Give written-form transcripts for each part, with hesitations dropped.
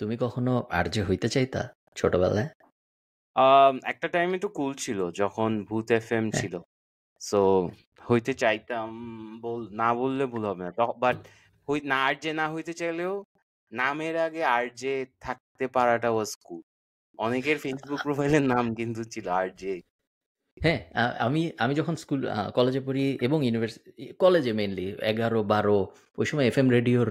তুমি কখনো আরজে হইতে চাইতা ছোটবেলায়? একটা টাইমে তো কুল ছিল যখন ভূত এফএম হ্যাঁ। ছিল। সো হইতে চাইতাম না বললে ভুল হবে না। বাট না আরজে না হইতে চাইলেও নামের আগে আরজে থাকতে পারাটা ওয়াজ কুল। অনেকের ফেসবুক প্রোফাইলের নাম কিন্তু ছিল আরজে। হ্যাঁ, আমি আমি যখন স্কুল কলেজে পড়ি এবং কলেজে মেইনলি ১১-১২ ওই সময় এফএম রেডিওর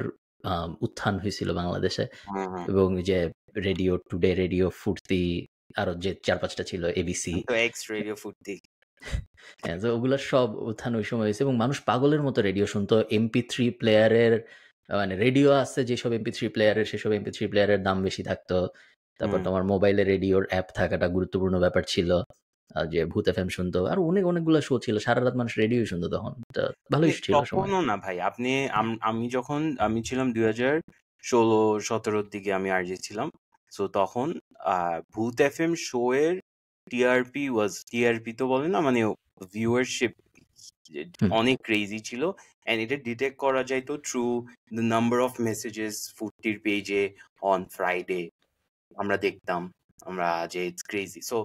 উত্থান হইছিল বাংলাদেশে। হুম, হুম। এবং যে রেডিও টুডে, রেডিও ফুর্তি, আরো যে ৪-৫ টা ছিল এবিসি। তো এক্স রেডিও ফুর্তি। হ্যাঁ, তো ওগুলার সব উত্থান ওই সময় হইছে এবং মানুষ পাগলের মতো রেডিও শুনতো। MP3 প্লেয়ারের মানে রেডিও আছে যেসব MP3 প্লেয়ারের সেসব MP3 প্লেয়ারের দাম বেশি থাকতো। তারপর হুম। তোমার মোবাইলে রেডিওর অ্যাপ থাকাটা গুরুত্বপূর্ণ ব্যাপার ছিল। যে ভূত এফএম শুনতো। আর অনেকগুলা শো ছিল। সারারাত মানুষ রেডিওই শুনতো তখন। তো ভালোই ছিল সময়। তখনও না ভাই আপনি আমি ছিলাম 2016-17 দিকে আমি আরজে ছিলাম। সো তখন ভূত এফএম শো এর টিআরপি তো বলে না, মানে ভিউয়ারশিপ হুম, অনেক ক্রেজি ছিল। এন্ড এটা ডিটেক্ট করা যাইতো through the number of messages ফুটির পেজে অন ফ্রাইডে। আমরা দেখতাম যে ইটস ক্রেজি। সো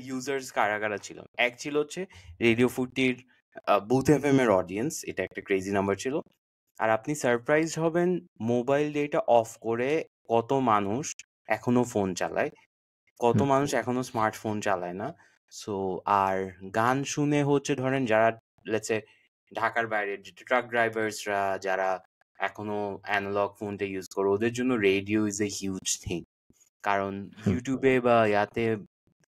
ইউজার্স কারা কারা ছিল, এক ছিল হচ্ছে রেডিও ফুটির বুথ এফএম এর অডিয়েন্স, এটা একটা ক্রেজি নাম্বার ছিল। আর আপনি সারপ্রাইজ হবেন মোবাইল ডেটা অফ করে কত মানুষ এখনো ফোন চালায়, কত হুম, মানুষ এখনো স্মার্টফোন চালায় না। সো আর গান শুনে হচ্ছে ধরেন যারা লেটসে ঢাকার বাইরে ট্রাক ড্রাইভার্সরা যারা এখনো অ্যানালগ ফোনটা ইউজ করে, ওদের জন্য radio is a huge thing. কারণ হুম। ইউটিউবে বা ইয়াতে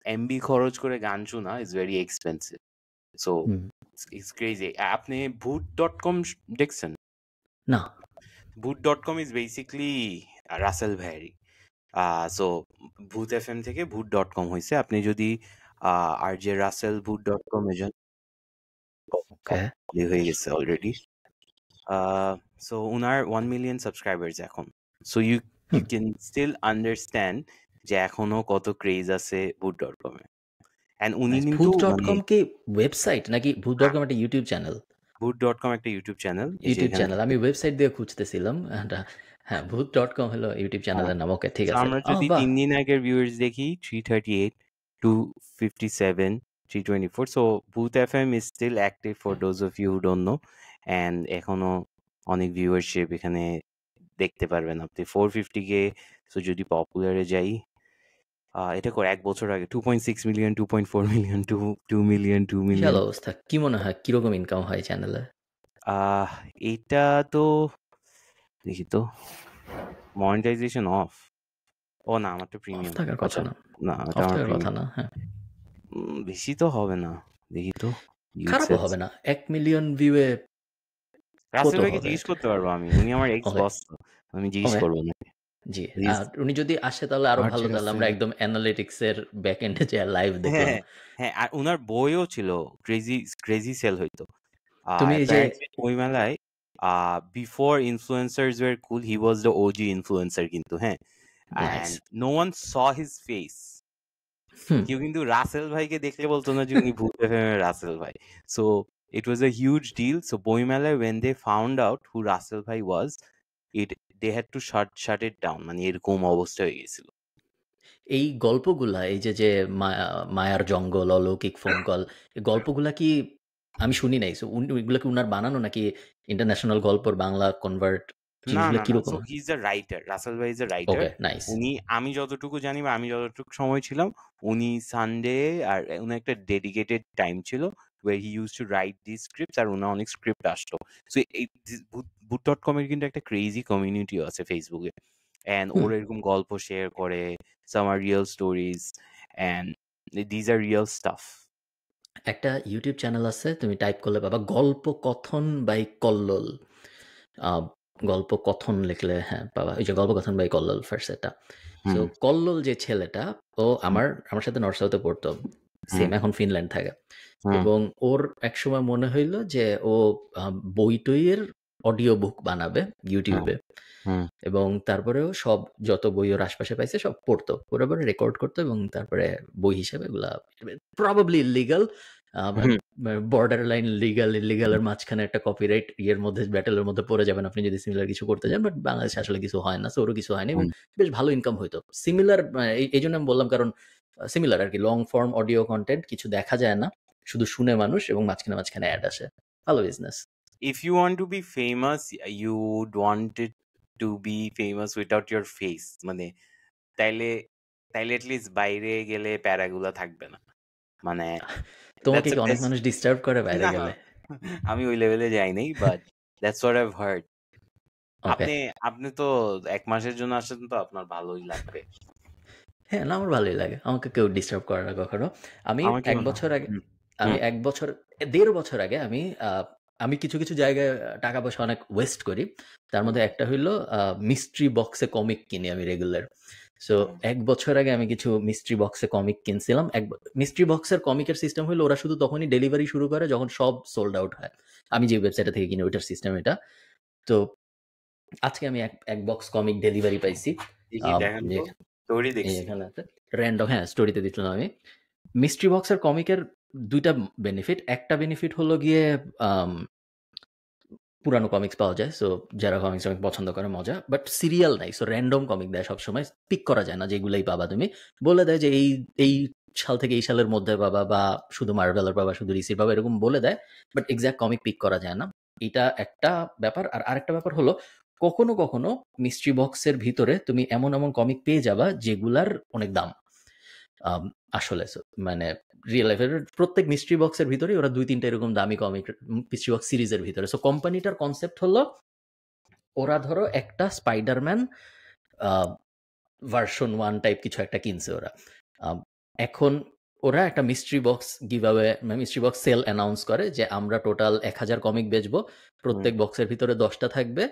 এমবি খরচ করে গান শোনা is very expensive. So hmm. It's crazy. আপনি ভূত ডট কম দেখছেন? না। Bhoot dot com is basically Russell ভাইয়েরই। সো ভূত এফএম থেকে ভূত ডট কম হয়েছে। আপনি যদি আর যে রাসেল ভূত ডট কম এ যান, ওকে। হয়ে গেছে অলরেডি। সো উনার 1 মিলিয়ন সাবস্ক্রাইবার্স এখন। So you you hmm. Can still understand যে এখনো কত ক্রেজ আছে ভূত ডট কম এ। অ্যান্ড উনি নাইস। কিন্তু মানে ভূত.com কি ওয়েবসাইট নাকি ভূত.com একটা YouTube channel? Bhoot dot com একটা ইউটিউব চ্যানেল, এই যে ইউটিউব এখানে চ্যানেল। আমি ওয়েবসাইট দিয়ে খুঁজতেছিলাম। হ্যাঁ, ভূত.com হলো ইউটিউব হ্যাঁ। চ্যানেলের নাম। ওকে, ঠিক So আছে। আমরা যদি বাহ! 3 দিন আগের ভিউয়ার্স দেখি 338, 257, 324. So Booth FM is still active for those of you who don't know. And এখনো অনেক ভিউয়ারশিপ এখানে দেখতে পারবেন আপনি 450K। সো যদি পপুলারে যাই, এটা করে 1 বছর আগে 2.6 মিলিয়ন, 2.4 মিলিয়ন, 2 মিলিয়ন, 2 বিশাল মিলিয়ন। অবস্থা। কি মনে হয় কিরকম ইনকাম হয় চ্যানেলে? আহ এটা তো দেখি তো, মনিটাইজেশন অফ। ও না, আমারটা অফ প্রিমিয়াম। থাকার কথা আচ্ছা, না। না এটা অফ আমার থাকার কথা প্রিমিয়াম। না। হ্যাঁ। বেশি তো হবে না, দেখি তো। খারাপও হবে না। ১ মিলিয়ন ভিউ এ কত রাসেল ভাইকে হবে? জিজ্ঞেস করতে পারবো আমি, উনি আমার এক্স ওকে, বস, তো আমি জিজ্ঞেস ওকে। করবো না। জি। প্লিজ। উনি যদি আসে তাহলে আরো ভালো। তাহলে আমরা একদম অ্যানালিটিক্স এর ব্যাক এন্ডে যেয়ে লাইভ হ্যাঁ, দেখলাম। হ্যাঁ, হ্যাঁ, আর উনার বইও ছিল, ক্রেজি ক্রেজি সেল হইতো। তুমি এই যে অ্যাপারেন্টলি বইমেলায় before influencers were cool, he was the OG influencer কিন্তু, হ্যাঁ। Nice. And no one saw his face. Hmm. কেউ কিন্তু রাসেল ভাইকে দেখলে বলতো না যে উনি ভূত এফএম এর রাসেল ভাই। So it was a huge deal. So বইমেলায় when they found out who Rasel ভাই was, it they had to shut it down, মানে এরকম অবস্থা হয়ে গেছিল। এই গল্পগুলা যে মায়ার জঙ্গল, অলৌকিক ফোন কল, এই গল্পগুলা কি আমি শুনি নাই। সো ওইগুলা কি উনার বানানো নাকি ইন্টারন্যাশনাল গল্পর বাংলা কনভার্ট? না, জিনিসগুলা না, না। কিরকম? So he is a writer. Russell ভাই is a writer. Okay, nice. উনি, আমি যতটুকু জানি বা আমি যতটুকু সময় ছিলাম, উনি সানডে আর উনার একটা ডেডিকেটেড টাইম ছিল where he used to write these scripts, আর উনার অনেক স্ক্রিপ্ট আসতো। সো এই ভূত.com এর কিন্তু একটা ক্রেজি কমিউনিটিও আছে ফেসবুকে। And hmm. ওরা এরকম গল্প শেয়ার করে, some are real stories and these are real stuff. একটা ইউটিউব চ্যানেল আছে, তুমি টাইপ করলে পাবা গল্পকথন বাই কল্লোল। আ গল্পকথন লিখলে হ্যাঁ পাবা। ওই যে গল্পকথন বাই কল্লোল ফার্স্ট এটা। সো হুম, কল্লোল যে ছেলেটা, ও হুম, আমার সাথে নর্থ সাউথে পড়তো। হুম, সেম, এখন ফিনল্যান্ড থাকে। হুম, এবং ওর একসময় মনে হইল যে ও বই-টইয়ের অডিও বুক বানাবে হুম, YouTube এ। হুম, এবং তারপরেও সব যত বই ওর আশপাশে পাইছে সব পড়তো। পড়ে রেকর্ড করতো এবং তারপরে বই হিসেবে এগুলা probably illegal. Border line legal ইলিগালের মাঝখানে একটা কপিরাইট মধ্যে ব্যাটেলের মধ্যে পড়ে যাবেন আপনি যদি সিমিলার কিছু করতে যান, বাট বাংলাদেশে আসলে কিছু হয় না, ওরও কিছু হয়নি এবং বেশ ভালো ইনকাম হইতো সিমিলার। এই জন্য আমি বললাম, কারণ সিমিলার আর কি, লং ফর্ম অডিও কন্টেন্ট, কিছু দেখা যায় না, শুধু শুনে মানুষ, এবং মাঝখানে মাঝখানে অ্যাড আসে, ভালো business. If you want to be famous, you would want it to be famous without your face, মানে তাইলে অ্যাটলিস্ট বাইরে গেলে প্যারাগুলা থাকবে না, মানে তোমাকে that's কি the অনেক best. মানুষ ডিস্টার্ব করে বাইরে না, গেলে? আমি ওই লেভেলে যাই নাই, but that's what I've heard. ওকে, আপনি তো 1 মাসের জন্য আসছেন, তো আপনার ভালোই লাগবে। হ্যাঁ, না আমার ভালোই লাগে, আমাকে কেউ ডিস্টার্ব করে না কখনো। আমি আমাকেও 1 না। বছর আগে, হুম, আমি হুম, 1 বছর 1.5 বছর আগে আমি কিছু, কিছু জায়গায় টাকা পয়সা অনেক ওয়েস্ট করি। তার মধ্যে একটা হইলো মিস্ট্রি বক্সে কমিক কিনি আমি রেগুলার। সো হুম, 1 বছর আগে আমি কিছু মিস্ট্রি বক্সে কমিক কিনছিলাম। মিস্ট্রি বক্সের কমিকের সিস্টেম হইলো ওরা শুধু তখনই ডেলিভারি শুরু করে যখন সব সোল্ড আউট হয়। আমি যে ওয়েবসাইটটা থেকে কিনি ওইটার সিস্টেম এটা। তো আজকে আমি এক বক্স কমিক ডেলিভারি পাইছি। দেখি দেখেন তো, যেখানে স্টোরি দেখছি। এখানে আছে র্যান্ডম, হ্যাঁ স্টোরিতে দিচ্ছিলাম আমি। মিস্ট্রি বক্সের কমিকের 2টা বেনিফিট। একটা বেনিফিট হলো গিয়ে পুরানো কমিক্স পাওয়া যায়, সো যারা কমিক্স অনেক পছন্দ করে মজা, বাট সিরিয়াল নাই, সো র্যান্ডম কমিক দেয় সবসময়, পিক করা যায় না যেগুলোই পাবা তুমি, বলে দেয় যে এই সাল থেকে এই সালের মধ্যে পাবা, বা শুধু মার্ভেলের পাবা, শুধু ডিসির পাবা, এরকম বলে দেয়, বাট এক্সাক্ট কমিক পিক করা যায় না। এটা একটা ব্যাপার। আর আরেকটা ব্যাপার হলো কখনো কখনো মিস্ট্রি বক্সের ভিতরে তুমি এমন এমন কমিক পেয়ে যাবা যেগুলার অনেক দাম। আসলে মানে রিয়েল লাইফের প্রত্যেক মিস্ট্রি বক্সের ভিতরে ওরা 2-3টা এরকম দামি কমিক মিস্ট্রি বক্স সিরিজের ভিতরে। সো কোম্পানিটার কনসেপ্ট হলো ওরা ধরো একটা স্পাইডারম্যান ভার্সন 1 টাইপ কিছু একটা কিনছে ওরা। এখন ওরা একটা mystery box giveaway, mystery box sale announce করে যে আমরা টোটাল 1000 কমিক বেচবো, প্রত্যেক বক্সের ভিতরে 10টা থাকবে,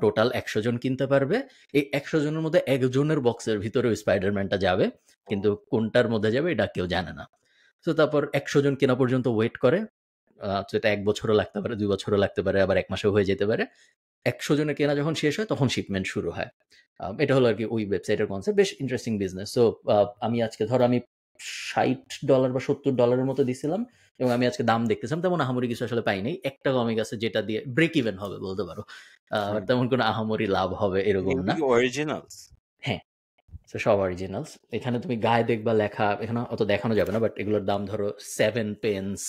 টোটাল 100 জন কিনতে পারবে। এই 100 জনের মধ্যে একজনের বক্সের ভিতরে ওই স্পাইডারম্যানটা যাবে, কিন্তু কোনটার মধ্যে যাবে এটা কেউ জানে না। তো তারপর 100 জন কেনা পর্যন্ত ওয়েট করে, তো এটা 1 বছরও লাগতে পারে, 2 বছরও লাগতে পারে, আবার 1 মাসেও হয়ে যেতে পারে। 100 জনের কেনা যখন শেষ হয় তখন শিপমেন্ট শুরু হয়। এটা হলো আর কি ওই ওয়েবসাইটের কনসেপ্ট, বেশ ইন্টারেস্টিং বিজনেস। সো আমি আজকে ধরো আমি $60 বা $70 মতো দিছিলাম, এবং আমি আজকে দাম দেখতেছিলাম, তেমন আহামরি কিছু আসলে পাই নাই। একটা কমিক আছে যেটা দিয়ে ব্রেক ইভেন হবে বলতে পারো, তেমন কোনো আহামরি লাভ হবে এরকম এগুলো না। কি অরিজিনালস? হ্যাঁ, তো সব অরিজিনালস। এখানে তুমি গায়ে দেখবা লেখা, এখানে অত দেখানো যাবে না, বাট এগুলোর দাম ধরো 7 পেন্স।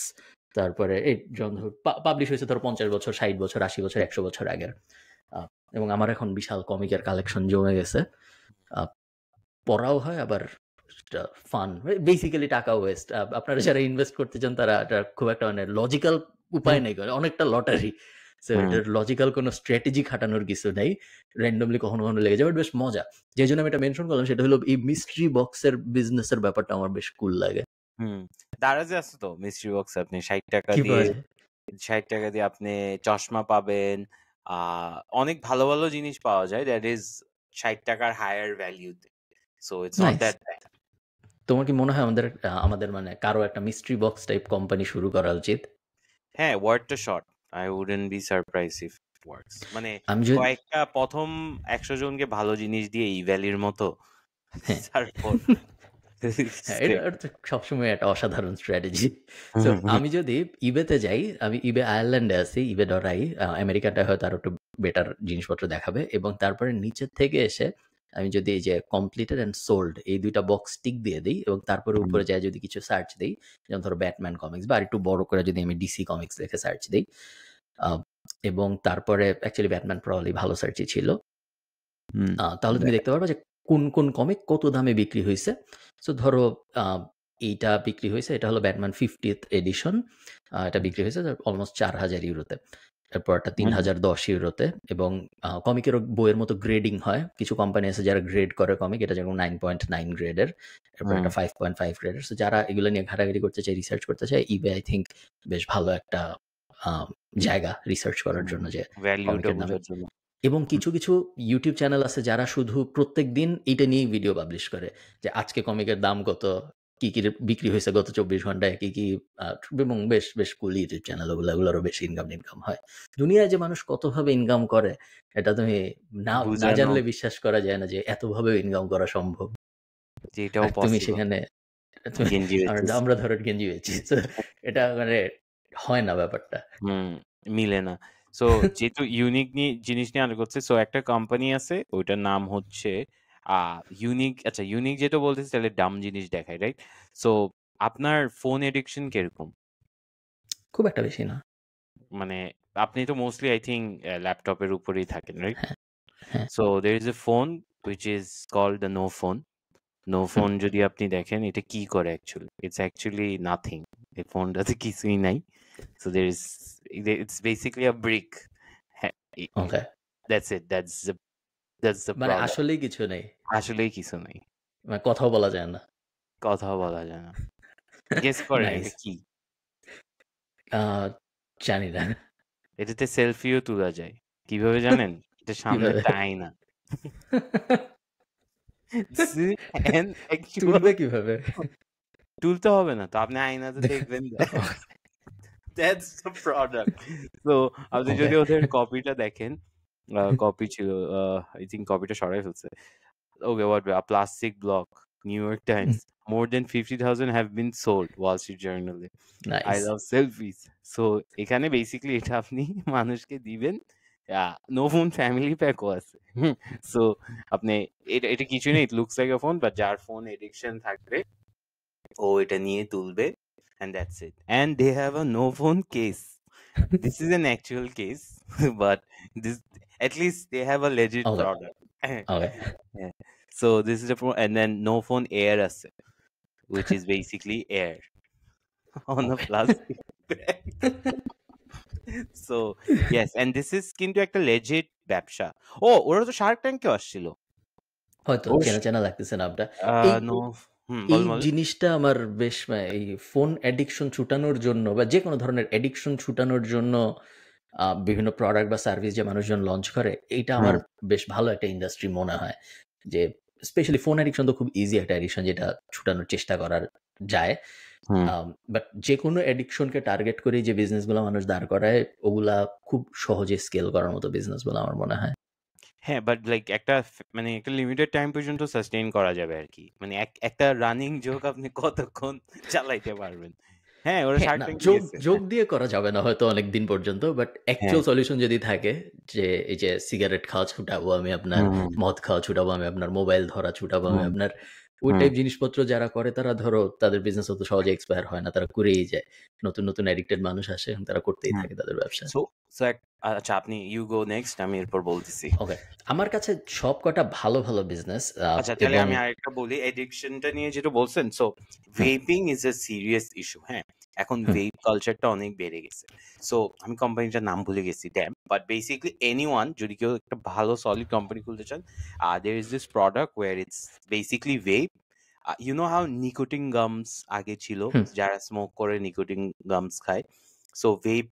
তারপরে এই পাবলিশ হয়েছে ধরো 50 বছর, 60 বছর, 80 বছর, 100 বছর আগের। এবং আমার এখন বিশাল কমিকের কালেকশন জমে গেছে। পড়াও হয়, আবার ফান, বেসিক্যালি টাকা ওয়েস্ট। আপনারা যারা ইনভেস্ট করতে চান তারা এটা খুব একটা মানে লজিক্যাল উপায় নেই, অনেকটা লটারি। সো এটার লজিক্যাল কোনো স্ট্র্যাটেজি খাটানোর কিছু নেই, র্যান্ডমলি কখনো কখনো লেগে যাবে, বেশ মজা। যে জন্য আমি এটা মেনশন করলাম সেটা হলো এই মিস্ট্রি বক্সের বিজনেসের ব্যাপারটা আমার বেশ কুল লাগে। দারাজে আছে তো মিস্ট্রি বক্স, আপনি 60 টাকা কি দিয়ে পাওয়া যায়? 60 টাকা দিয়ে আপনি চশমা পাবেন, অনেক ভালো ভালো জিনিস পাওয়া যায়, দ্যাট ইজ 60 টাকার হায়ার ভ্যালুতে। So it's not nice. That bad. তোমার কি মনে হয় আমাদের মানে কারো একটা মিস্ট্রি বক্স টাইপ কোম্পানি শুরু করা উচিত? হ্যাঁ, ওয়ার্ডটা short, I wouldn't be surprise if it works. মানে আমি যদি কয়েকটা প্রথম 100 জনকে ভালো জিনিস দিয়ে ইভ্যালির মতো, হ্যাঁ তারপর হ্যাঁ, এটা তো সবসময় একটা অসাধারণ স্ট্র্যাটেজি। সো আমি যদি ইবেতে যাই, আমি ইবে আয়ারল্যান্ডে আছি, ইবে.আই, আমেরিকাটা হয়তো আরো একটু বেটার জিনিসপত্র দেখাবে, এবং তারপরে নিচের থেকে এসে আমি যদি এই যে কমপ্লিটেড অ্যান্ড সোল্ড এই 2টা বক্স টিক দিয়ে দিই, এবং তারপরে উপরে যায় যদি কিছু সার্চ দিই, যেমন ধরো ব্যাটম্যান কমিক্স, বা একটু বড় করে যদি আমি ডিসি কমিক্স লিখে সার্চ দিই, এবং তারপরে অ্যাকচুয়ালি ব্যাটম্যান প্রবাবলি ভালো সার্চই ছিল, তাহলে তুমি দেখতে পারবে যে কোন কোন কমিক কত দামে বিক্রি হয়েছে। সো ধরো এইটা বিক্রি হয়েছে, এটা হলো ব্যাটম্যান 50th এডিশন, এটা বিক্রি হয়েছে অলমোস্ট 4000 ইউরোতে, তারপর একটা 3010 ইউরোতে, এবং কমিকের বইয়ের মতো গ্রেডিং হয়, কিছু কোম্পানি আছে যারা গ্রেড করে কমিক, এটা যেমন 9.9 গ্রেডের, তারপর একটা 5.5 গ্রেডের। সো যারা এগুলো নিয়ে ঘাটাঘাটি করতে চায়, রিসার্চ করতে চায়, ইবে আই থিঙ্ক বেশ ভালো একটা জায়গা রিসার্চ করার জন্য, যে ভ্যালুটা কমিকের নামে। বোঝার জন্য। এবং কিছু কিছু ইউটিউব চ্যানেল আছে যারা শুধু প্রত্যেক দিন এটা নিয়ে ভিডিও পাবলিশ করে, যে আজকে কমিকের দাম কত, কি কি বিক্রি হয়েছে গত 24 ঘন্টায়, কি কি, এবং বেশ বেশ কুল ইউটিউব চ্যানেল ওগুলোরও বেশি ইনকাম হয়। দুনিয়ায় যে মানুষ কতভাবে ইনকাম করে এটা তুমি না না বুঝানো জানলে বিশ্বাস করা যায় না যে এতভাবে ইনকাম করা সম্ভব। যে এটাও আর তুমি পসিবল। সেখানে গেঞ্জি বেচতেছি। আমরা ধরেন গেঞ্জি বেচি। তো এটা মানে হয় না ব্যাপারটা। মিলে না। সো যেহেতু ইউনিক জিনিস নিয়ে আলোচনা করছে, সো একটা কোম্পানি আছে ওইটার নাম হচ্ছে ইউনিক। আচ্ছা, ইউনিক যেটা বলতেছি তাহলে ডাম জিনিস দেখায়, রাইট? সো আপনার ফোন এডিকশন কিরকম? খুব একটা বেশি না। মানে আপনি তো মোস্টলি আই থিংক ল্যাপটপের উপরেই থাকেন, রাইট? হ্যাঁ, হ্যাঁ। So there is a phone which is called the no phone. No hmm, phone যদি আপনি দেখেন এটা কি করে অ্যাকচুয়ালি? It's actually nothing. এই ফোনটাতে কিছুই নাই। So there is it's basically a brick. হ্যাঁ, ওকে। that's it. That's the মানে product. আসলেই কিছু নেই। আসলেই কিছু নাই। মানে কথাও বলা যায় না। কথাও বলা যায় না। গেস করেন নাইস। এটা কি? আ জানি না। এটাতে সেলফিও তোলা যায়। কিভাবে জানেন? এটার সামনে কিভাবে? একটা আয়না। This is an actual তুলবে কিভাবে? তুলতে হবে না তো আপনি আয়নাতে দেখবেন। That's the product. So আপনি ওকে। যদি ওদের কপিটা দেখেন, কপি ছিল, I think কপিটা সরাই ফেলছে। Okay, what a plastic block. New York Times. More than 50,000 have been sold. Wall Street Journal. I nice. love selfies. So এখানে বেসিক্যালি এটা আপনি মানুষকে দিবেন। নো ফোন ফ্যামিলি প্যাকও আছে। সো আপনি এটা কিছুই না, it looks like a phone, but যার ফোন এডিকশন থাকবে ও এটা নিয়ে তুলবে, and that's it. And they have a no phone case. This is an actual case, but this at least they have a legit okay, product. Okay. Yeah. So this is the and then no phone air আছে, which is basically air on a okay. plastic bag. So yes, and this is কিন্তু একটা legit ব্যবসা। ও ওরা তো Shark ট্যাঙ্কে আসছিল। হয়তো ওর চেনা, চেনা লাগতেছে নামটা। এই নো এই বলেন, বলেন। জিনিসটা আমার বেশ এই ফোন অ্যাডিকশন ছুটানোর জন্য বা যেকোনো ধরনের অ্যাডিকশন ছুটানোর জন্য বিভিন্ন প্রোডাক্ট বা সার্ভিস যে মানুষজন লঞ্চ করে, এইটা আমার হুম, বেশ ভালো একটা ইন্ডাস্ট্রি মনে হয়। যে স্পেশালি ফোন অ্যাডিকশন তো খুব ইজি একটা অ্যাডিকশন যেটা ছুটানোর চেষ্টা করার যায়। হুম। বাট যেকোনো অ্যাডিকশনকে টার্গেট করেই যে বিজনেসগুলো মানুষ দাঁড় করায়, ওগুলা খুব সহজে স্কেল করার মতো বিজনেস বলে আমার মনে হয়। হ্যাঁ, বাট লাইক একটা মানে একটা লিমিটেড টাইম পর্যন্ত সাস্টেইন করা যাবে আরকি। মানে একটা রানিং জোক আপনি কতক্ষণ চালাইতে পারবেন। হ্যাঁ, ওরা হ্যাঁ, শার্ক না ট্যাঙ্কে যোগ গেছে। যোগ দিয়ে করা যাবে না হয়তো অনেকদিন পর্যন্ত। বাট হ্যাঁ। অ্যাকচুয়াল সলিউশন যদি থাকে যে এই যে সিগারেট খাওয়া ছুটাবো আমি আপনার, হুম, হুম, মদ খাওয়া ছুটাবো আমি আপনার, মোবাইল ধরা ছুটাবো আমি হুম, আপনার। ওই হুম, টাইপ জিনিসপত্র যারা করে তারা ধরো তাদের বিজনেস অত সহজে এক্সপায়ার হয় না। তারা করেই যায়। নতুন, নতুন অ্যাডিক্টেড মানুষ আসে এবং তারা করতেই হুম। থাকে তাদের ব্যবসা। সো সো আচ্ছা, আপনি ইউ গো নেক্সট, আমি এরপর বলতেছি। ওকে। আমার কাছে সবকটা ভালো, ভালো বিজনেস আচ্ছা, তাহলে এবং আমি আরেকটা বলি এডিকশনটা নিয়ে যেটা বলছেন। So hmm, vaping is a serious issue. হ্যাঁ, এখন হুম, ভেপ কালচারটা অনেক বেড়ে গেছে। সো আমি কোম্পানিটার নাম ভুলে গেছি, ড্যাম। বাট বেসিক্যালি এনিওয়ান যদি কেউ একটা ভালো সলিড কোম্পানি খুলতে চান, there is this product where it's basically vape. You know how nicotine gums আগে ছিল, হুম, যারা স্মোক করে নিকোটিন গামস খায়। সো ভেপ,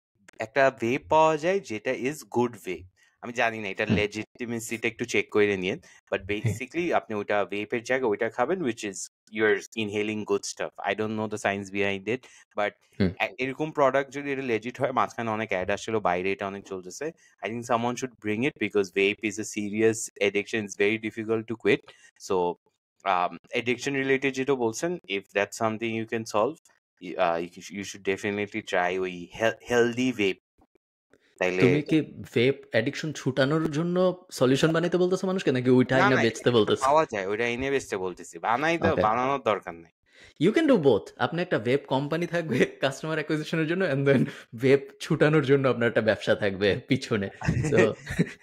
একটা ভেপ পাওয়া যায় যেটা ইজ গুড ভেপ। আমি জানি না এটার হুম, লেজিটিমেসিটা একটু চেক করে নিন। বাট হ্যাঁ, বেসিক্যালি আপনি ওইটা ভেপের জায়গায় ওইটা খাবেন, which is you're inhaling good stuff. I don't know the science behind it, but হুম। এরকম প্রোডাক্ট যদি এটা লেজিট হয়, মাঝখানে অনেক অ্যাড আসছিল, বাইরে এটা অনেক চলতেছে। I think someone should bring it because vape is a serious addiction. It's very difficult to quit. So addiction related যেটা বলছেন, if that's something you can solve, you should definitely try ওই healthy vape. তাইলে তুমি কি ভেপ addiction ছুটানোর জন্য solution বানাইতে বলতেছো মানুষকে নাকি ওইটা না, আইনা না, বেচতে এটা তো বলতেছো? পাওয়া যায়। ওইটা এনে বেচতে বলতেছি। ওকে। বানানোর দরকার নাই। You can do both. আপনার একটা ভেপ কোম্পানি থাকবে কাস্টমার অ্যাকুইজিশন এর জন্য অ্যান্ড দেন ভেপ ছুটানোর জন্য আপনার একটা ব্যবসা থাকবে পিছনে। সো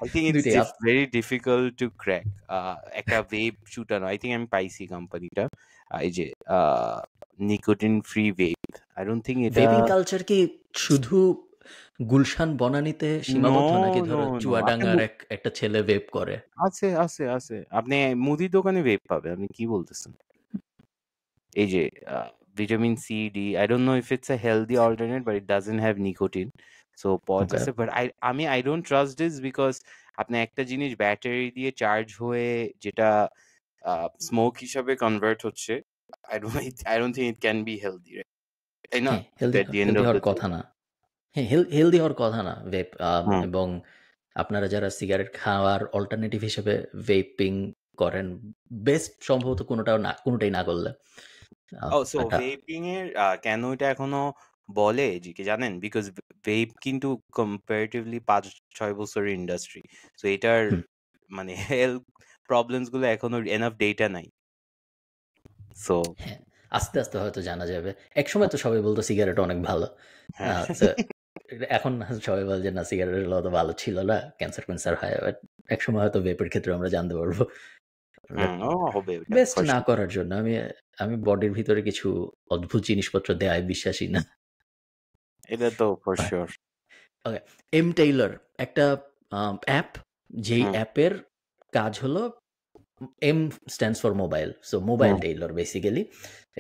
I think it's ২ টাই very difficult to crack. একটা ভেপ শুটানো। I think আমি পাইছি কোম্পানিটা। এই যে nicotine free ভেপ। I don't think এটা ভেপিং কালচার কি শুধু গুলশান বনানীতে নো, সীমাবদ্ধ নাকি নো, ধরো নো। আপনি চুয়াডাঙ্গার একটা ছেলে ভেপ করে? আছে, আছে, আছে। আপনি মুদির দোকানে ভেপ পাবেন। আপনি কি বলতেছেন? এই যে vitamin C, D, I don't know if it's a healthy alternate, but it doesn't have nicotine. So পাওয়া ওকে। যাচ্ছে। But I don't trust this because আপনি একটা জিনিস ব্যাটারি দিয়ে চার্জ হয়ে যেটা স্মোক হিসাবে কনভার্ট হচ্ছে, I don't think it can be healthy, right? তাই না? হ্যাঁ, healthy At the end healthy of হওয়ার the day. কথা না। হ্যাঁ, হেলদি হওয়ার কথা না ভেপ হুম, এবং আপনারা যারা সিগারেট খাওয়ার অল্টারনেটিভ হিসেবে ভেপিং করেন, বেস্ট সম্ভবত কোনোটাই না করলে। ও সো একটা ভেপিং এর কেন এটা এখনো বলে যে কি জানেন? বিকজ ভেপ কিন্তু কম্পারেটিভলি ৫-৬ বছরের ইন্ডাস্ট্রি। সো এটার হুম, মানে হেলথ প্রবলেমস গুলো এখনো এনাফ ডেটা নাই। সো হ্যাঁ, আস্তে, আস্তে হয়তো জানা যাবে। একসময় তো সবাই বলত সিগারেট অনেক ভালো। হ্যাঁ। সো এখন সবাই বলে যে না সিগারেট অত ভালো ছিল না। ক্যান্সার হয়। বাট একসময় হয়তো ভেপের ক্ষেত্রে আমরা জানতে পারবো। বাট ও হবে ওটা বেস্ট ফর না শিওর। করার জন্য আমি বডির ভিতরে কিছু অদ্ভুত জিনিসপত্র দেয়ায় বিশ্বাসী না। এটা তো for sure. Okay, M tailor একটা অ্যাপ, যেই হুম, অ্যাপের কাজ হলো M stands for mobile, so mobile hmm, tailor basically.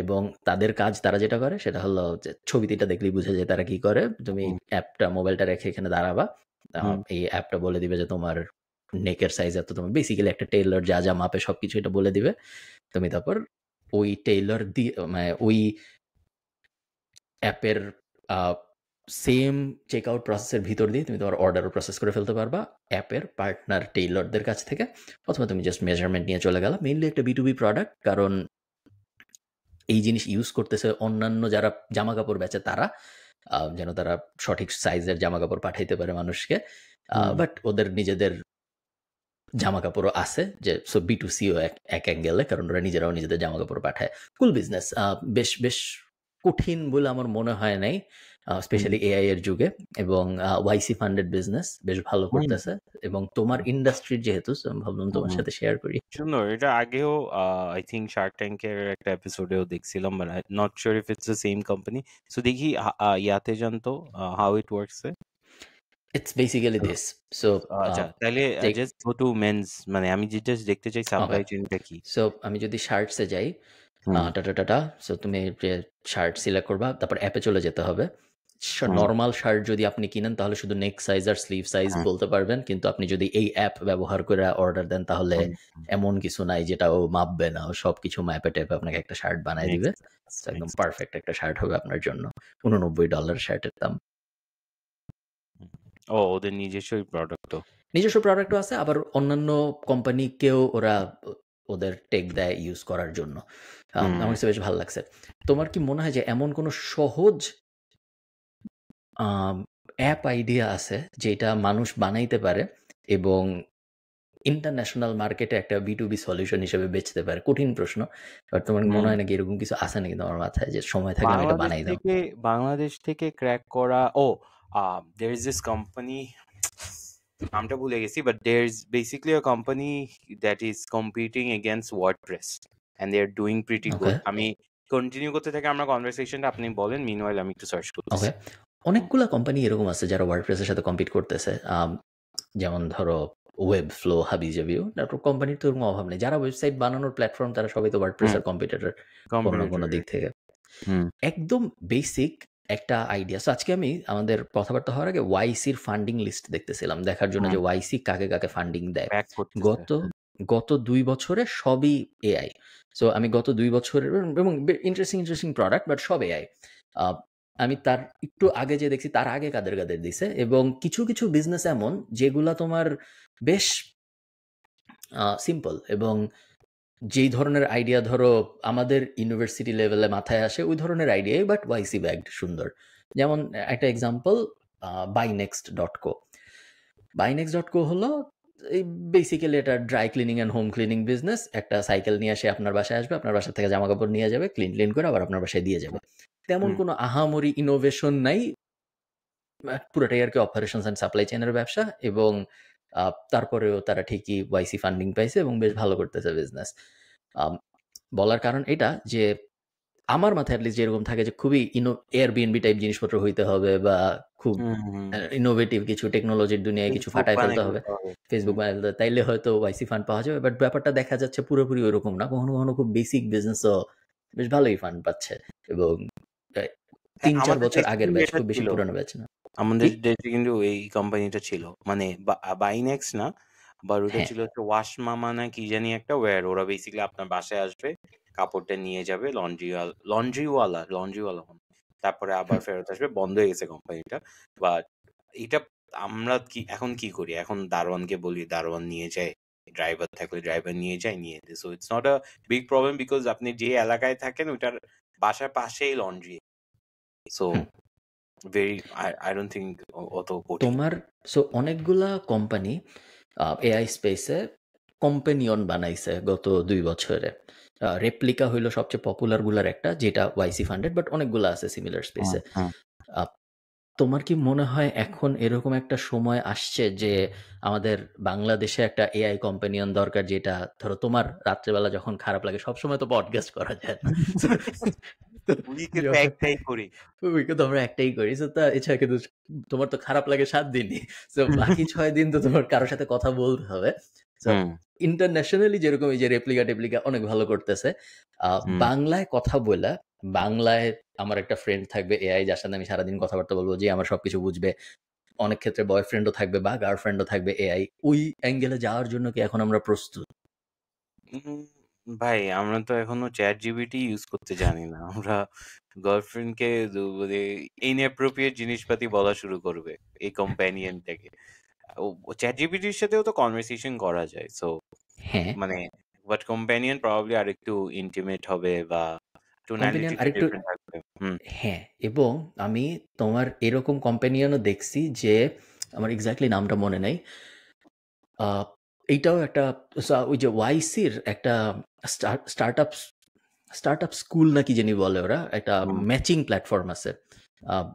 এবং তাদের কাজ তারা যেটা করে সেটা হলো যে ছবিটা দেখলেই বুঝা যায় তারা কি করে। তুমি হুম, অ্যাপটা মোবাইলটা রেখে এখানে দাঁড়াবা, হুম, এই অ্যাপটা বলে দিবে যে তোমার নেকের সাইজ এত, তোমার বেসিক্যালি একটা টেইলর যা যা মাপে সবকিছু এটা বলে দিবে। তুমি তারপর ওই টেইলর দিয়ে মানে ওই অ্যাপের সেম চেক আউট প্রসেসের ভিতর দিয়ে তুমি তোমার অর্ডারও প্রসেস করে ফেলতে পারবা অ্যাপের পার্টনার টেইলরদের কাছ থেকে, অথবা তুমি জাস্ট মেজারমেন্ট নিয়ে চলে গেলা। মেইনলি একটা B2B প্রোডাক্ট, কারণ এই জিনিস ইউজ করতেছে অন্যান্য যারা জামা কাপড় বেচে তারা, যেন তারা সঠিক সাইজের জামা কাপড় পাঠাইতে পারে মানুষকে। হুম। বাট ওদের নিজেদের জামা কাপড়ও আছে, যে সো B2Cও এক অ্যাঙ্গেলে, কারণ ওরা নিজেরাও নিজেদের জামা কাপড় পাঠায়। কুল বিজনেস, বেশ বেশ কঠিন বলে আমার মনে হয় নাই, হুম, স্পেশালি এআই এর যুগে। এবং ওয়াইসি ফান্ডেড বিজনেস বেশ ভালো হুম, করতেছে। এবং তোমার ইন্ডাস্ট্রির যেহেতু, so আমি ভাবলাম তোমার হুম। সাথে শেয়ার করি। সুন্দর। এটা আগেও আই থিংক শার্ক ট্যাঙ্কের একটা এপিসোডেও দেখছিলাম, but I not sure if it's the same company. So দেখি ইয়াতে জানতো হাউ ইট ওয়ার্কস এ। ইটস বেসিক্যালি তো দিস। সো আচ্ছা, তাইলে take just go to men's, মানে আমি জাস্ট দেখতে চাই ওকে, সাপ্লাই চেইনটা কি। সো আমি যদি শার্টসে যাই, হুম, টাটা টাটা, সো তুমি যে শার্ট সিলেক্ট করবা, তারপর অ্যাপে চলে যেতে হবে। হুম, নর্মাল শার্ট যদি আপনি কিনেন তাহলে শুধু নেক সাইজ আর স্লিভ সাইজ হুম, বলতে পারবেন, কিন্তু আপনি যদি এই অ্যাপ ব্যবহার করে অর্ডার দেন তাহলে হুম, হুম। এমন কিছু নাই যেটা ও মাপবে না, ও সব কিছু ম্যাপে টেপে আপনাকে একটা শার্ট বানায় মেক্স দিবে। সেন্স, তো একদম মেক্স সেন্স। পারফেক্ট একটা শার্ট হবে আপনার জন্য। $89 শার্টের দাম। ও ওদের নিজস্বই প্রোডাক্টও। নিজস্ব প্রোডাক্টও আছে, আবার অন্যান্য কোম্পানিকেও ওরা ওদের টেক দেয় ইউজ করার জন্য। হুম, আমার কাছে বেশ ভালো লাগছে। তোমার কি মনে হয় যে এমন কোনো সহজ অ্যাপ আইডিয়া আছে যেটা মানুষ বানাইতে পারে এবং ইন্টারন্যাশনাল মার্কেটে একটা B2B সলিউশন হিসেবে বেচতে পারে? কঠিন প্রশ্ন। বাট তোমার মনে হুম। হয় নাকি এরকম কিছু আছে নাকি তোমার মাথায় যে সময় থাকলে আমি এটা বাংলাদেশ বানাই দাও? থেকে বাংলাদেশ থেকে ক্র্যাক করা, ও there is this company, নামটা ভুলে গেছি, but there is basically a company that is competing against WordPress and they are doing pretty okay, good. আমি কন্টিনিউ করতে থাকি আমরা কনভারসেশনটা, আপনি বলেন, মিনওয়াইল আমি একটু সার্চ ওকে। করতেছি। হুম, অনেকগুলা কোম্পানি এরকম আছে যারা WordPress এর সাথে কম্পিট করতেছে। যেমন ধরো Webflow, হাবিজাবি, তারপর কোম্পানির তো এরকম অভাব নেই। যারা ওয়েবসাইট বানানোর প্ল্যাটফর্ম তারা সবাই তো WordPress হুম, এর কম্পিটিটর কোনো না কোনো কম্পিউটার। দিক থেকে। হুম, একদম বেসিক একটা আইডিয়া। সো আজকে আমি আমাদের কথাবার্তা হওয়ার আগে ওয়াইসির ফান্ডিং লিস্ট দেখতেছিলাম, দেখার জন্য হুম, যে ওয়াইসি কাকে, কাকে ফান্ডিং দেয়। ব্যাক করতেছে। গত গত ২ বছরে সবই এআই। সো আমি গত ২ বছরের এবং ইন্টারেস্টিং প্রোডাক্ট, বাট সব এআই। আ আমি তার একটু আগে যে দেখছি তার আগে কাদের, কাদের দিছে, এবং কিছু, কিছু বিজনেস এমন যেগুলা তোমার বেশ সিম্পল, এবং যেই ধরনের আইডিয়া ধরো আমাদের ইউনিভার্সিটি লেভেলে মাথায় আসে ওই ধরনের আইডিয়াই, বাট ওয়াইসি ব্যাগড সুন্দর। যেমন একটা এক্সাম্পল, বাইনেক্সট.co। বাইনেক্সট.co হলো এই বেসিক্যালি এটা dry cleaning and home cleaning business. একটা সাইকেল নিয়ে এসে আপনার বাসায় আসবে, আপনার বাসা থেকে জামা কাপড় নিয়ে যাবে, ক্লিন করে আবার আপনার বাসায় দিয়ে যাবে। তেমন হুম, কোনো আহামরি ইনোভেশন নাই, পুরোটাই আরকি অপারেশনস অ্যান্ড সাপ্লাই চেইনের ব্যবসা। এবং তারপরেও তারা ঠিকই ওয়াইসি ফান্ডিং পাইছে এবং বেশ ভালো করতেছে বিজনেস। আম বলার কারণ এটা যে আমার মাথায় এটলিস্ট যেরকম থাকে যে খুবই Airbnb টাইপ জিনিসপত্র হইতে হবে, বা খুব হুম, হুম। ইনোভেটিভ কিছু টেকনোলজির দুনিয়ায় কিছু ফেসবুক ফাটায় ফেলতে বানাই হবে। দিতে হবে। Facebook হুম, বানায় ফেলতে হবে, তাইলে হয়তো ওয়াইসি ফান্ড পাওয়া যাবে। বাট ব্যাপারটা দেখা যাচ্ছে পুরোপুরি ওইরকম না। কখনো, কখনো খুব বেসিক বিজনেসও বেশ ভালোই ফান্ড পাচ্ছে, এবং আ হ্যাঁ, ৩-৪ আমাদের বছর দেশে আগের কিন্তু ব্যাচ, এটা খুব বেশি ছিল। পুরানো ব্যাচ না। আমাদের কি? দেশে কিন্তু এই কোম্পানিটা ছিল। মানে বাইনেক্স না, বাট ওটা হ্যাঁ। ছিল হচ্ছে ওয়াশ মামা না কি জানি একটা ওয়্যার। ওরা বেসিক্যালি আপনার বাসায় আসবে, কাপড়টা নিয়ে যাবে, লন্ড্রিওয়ালা মনে হয়। তারপরে আবার হুম, ফেরত আসবে। বন্ধ হয়ে গেছে কোম্পানিটা। বাট এটা আমরা এখন কি করি? এখন দারোয়ানকে বলি, দারোয়ান নিয়ে যায়। ড্রাইভার থাকলে ড্রাইভার নিয়ে যায়, নিয়ে দেয়। So it's not a big problem because আপনি যে এলাকায় থাকেন ওইটার বাসার পাশেই laundry, so hmm. Very I don't think অত কঠিন। তোমার অনেকগুলা কোম্পানি এআই স্পেসে কম্পেনিয়ন বানাইছে গত 2 বছরে। রেপ্লিকা হইল সবচেয়ে পপুলার গুলার একটা, যেটা ওয়াইসি ফান্ডেড, বাট অনেকগুলা আছে সিমিলার স্পেসে। তোমার কি মনে হয় এখন এরকম একটা সময় আসছে যে আমাদের বাংলাদেশে একটা এআই কম্পেনিয়ন দরকার, যেটা ধরো তোমার রাত্রেবেলা যখন খারাপ লাগে, সবসময় তো পডকাস্ট করা যায় না, তো উইকে তো যখন একটাই করি। উইকে তো আমরা একটাই করি, so তা এছাড়া কিন্তু তোমার তো খারাপ লাগে 7 দিনই, সো বাকি 6 দিন তো তোমার কারোর সাথে কথা বলতে হবে। সো ইন্টারন্যাশনালি যেরকম এই যে রেপ্লিকা অনেক ভালো করতেছে, বাংলায় কথা বলা, বাংলায় আমার একটা ফ্রেন্ড থাকবে এআই, যার সাথে আমি সারাদিন কথাবার্তা বলবো, যে আমার সবকিছু বুঝবে, অনেক ক্ষেত্রে বয়ফ্রেন্ডও থাকবে বা গার্লফ্রেন্ডও থাকবে এআই, ওই অ্যাঙ্গেলে যাওয়ার জন্য কি এখন আমরা প্রস্তুত? ভাই আমরা তো এখনো চ্যাট জিপিটি ইউজ করতে জানি না। আমরা গার্লফ্রেন্ডকে মানে ইনঅ্যাপ্রোপ্রিয়েট জিনিসপাতি বলা শুরু করবে এই কম্প্যানিয়নটাকে। চ্যাট জিপিটির সাথেও তো কনভারসেশন করা যায়, সো হ্যাঁ, মানে বাট কম্প্যানিয়ন প্রবাবলি আরেকটু ইন্টিমেট হবে বা কম্পেনিয়ন টোনালিটিটা আরেকটু, ডিফারেন্ট থাকবে। হ্যাঁ, এবং আমি তোমার এরকম কম্পেনিয়নও দেখছি যে, আমার এক্স্যাক্টলি নামটা মনে নাই, এইটাও একটা, ওই যে ওয়াইসির একটা স্টার্ট আপ স্কুল নাকি জানি বলে ওরা, একটা ম্যাচিং প্ল্যাটফর্ম আছে,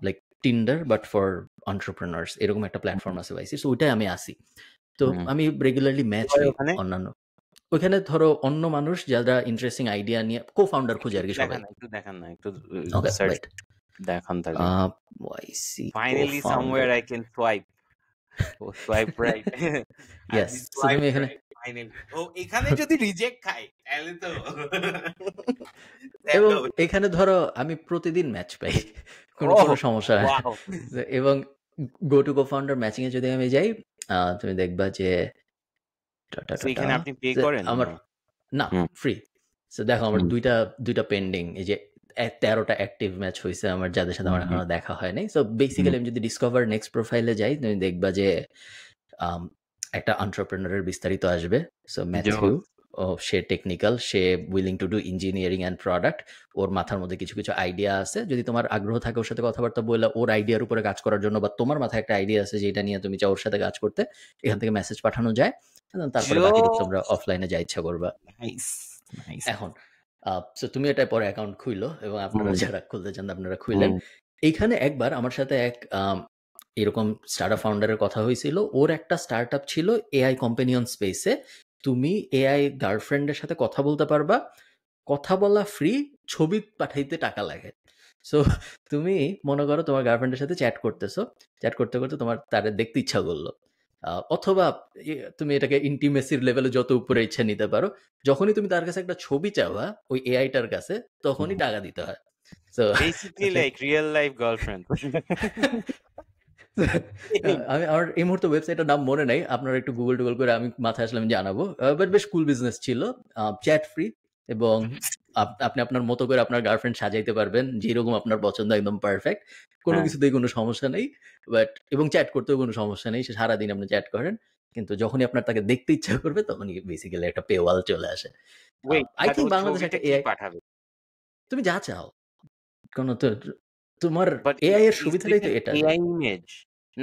like Tinder but for entrepreneurs, এরকম একটা প্ল্যাটফর্ম আছে ওয়াইসি, সো ওইটাই আমি আসি। তো আমি রেগুলারলি ম্যাচ হই ওখানে অন্যান্য, ওইখানে ধরো অন্য মানুষ যারা ইন্টারেস্টিং আইডিয়া নিয়ে কো ফাউন্ডার খুঁজে আর কি সবাই। দেখান না একটু ওকে, সার্চ ওয়েট, দেখান তাহলে। YC finally somewhere I can swipe right. Yes, so তুমি এখানে, এখানে যদি রিজেক্ট খাই তাহলে তো এবং এখানে ধরো আমি প্রতিদিন ম্যাচ পাই, কোনো সমস্যা হয় না। এবং গো টু কো-ফাউন্ডার ম্যাচিং এ যদি আমি যাই, তুমি দেখবা যে এখানে আপনি পে করেন আমার না ফ্রি। সো দেখো আমার দুইটা পেন্ডিং, এই যে 13টা অ্যাক্টিভ ম্যাচ হয়েছে আমার, যাদের সাথে আমার এখনো দেখা হয় নাই। সো বেসিক্যালি আমি যদি ডিসকভার নেক্সট প্রোফাইলে যাই, তুমি দেখবা যে একটা এন্টারপ্রেনারের বিস্তারিত আসবে। সো ম্যাথিউ, সে টেকনিক্যাল, সে willing to do engineering and product, ওর মাথার মধ্যে কিছু কিছু আইডিয়া আছে, যদি তোমার আগ্রহ থাকে ওর সাথে কথাবার্তা বললে ওর আইডিয়ার উপরে কাজ করার জন্য, বা তোমার মাথায় একটা আইডিয়া আছে যেটা নিয়ে তুমি চাও ওর সাথে কাজ করতে, এখান থেকে মেসেজ পাঠানো যায়, তারপরে বাকি তোমরা অফলাইনে যা ইচ্ছা করবা। এখন সো তুমি এটা পরে অ্যাকাউন্ট খুইলো, এবং আপনারা যারা খুলতে চান আপনারা খুললেন। এইখানে একবার আমার সাথে এক এরকম স্টার্টআপ ফাউন্ডারের কথা হয়েছিল, ওর একটা স্টার্টআপ ছিল এআই কম্পেনিয়ন স্পেসে, তুমি এআই গার্লফ্রেন্ডের সাথে কথা বলতে পারবা, কথা বলা ফ্রি, ছবি পাঠাইতে টাকা লাগে। সো তুমি মনে করো তোমার গার্লফ্রেন্ডের সাথে চ্যাট করতেছো, চ্যাট করতে করতে তোমার তারে দেখতে ইচ্ছা করলো, অথবা তুমি এটাকে ইন্টিমেসির লেভেলে যত উপরে ইচ্ছা নিতে পারো, যখনই তুমি তার কাছে একটা ছবি চাওয়া ওই এআইটার কাছে, তখনই টাকা দিতে হয়। So basically like real life girlfriend. আমি আমার এই মুহূর্তে ওয়েবসাইটের নাম মনে নাই, আপনারা একটু গুগল করে আমি মাথায় আসলে আমি জানাবো, বাট বেশ কুল বিজনেস ছিল, চ্যাট ফ্রি, এবং আপনি আপনার মতো করে আপনার গার্লফ্রেন্ড সাজাইতে পারবেন যেরকম আপনার পছন্দ, একদম পারফেক্ট, কোনো কিছুতেই কোনো সমস্যা নেই, বাট এবং চ্যাট করতেও কোনো সমস্যা নেই, সে সারাদিন আপনি চ্যাট করেন, কিন্তু যখনই আপনার তাকে দেখতে ইচ্ছা করবে তখনই বেসিক্যালি একটা পেওয়াল চলে আসে। আই থিঙ্ক বাংলাদেশ একটা এআই, পাঠাবে, তুমি যা চাও, কোনো তো তোমার এআই এর সুবিধাটাই তো এটা। এআই ইমেজ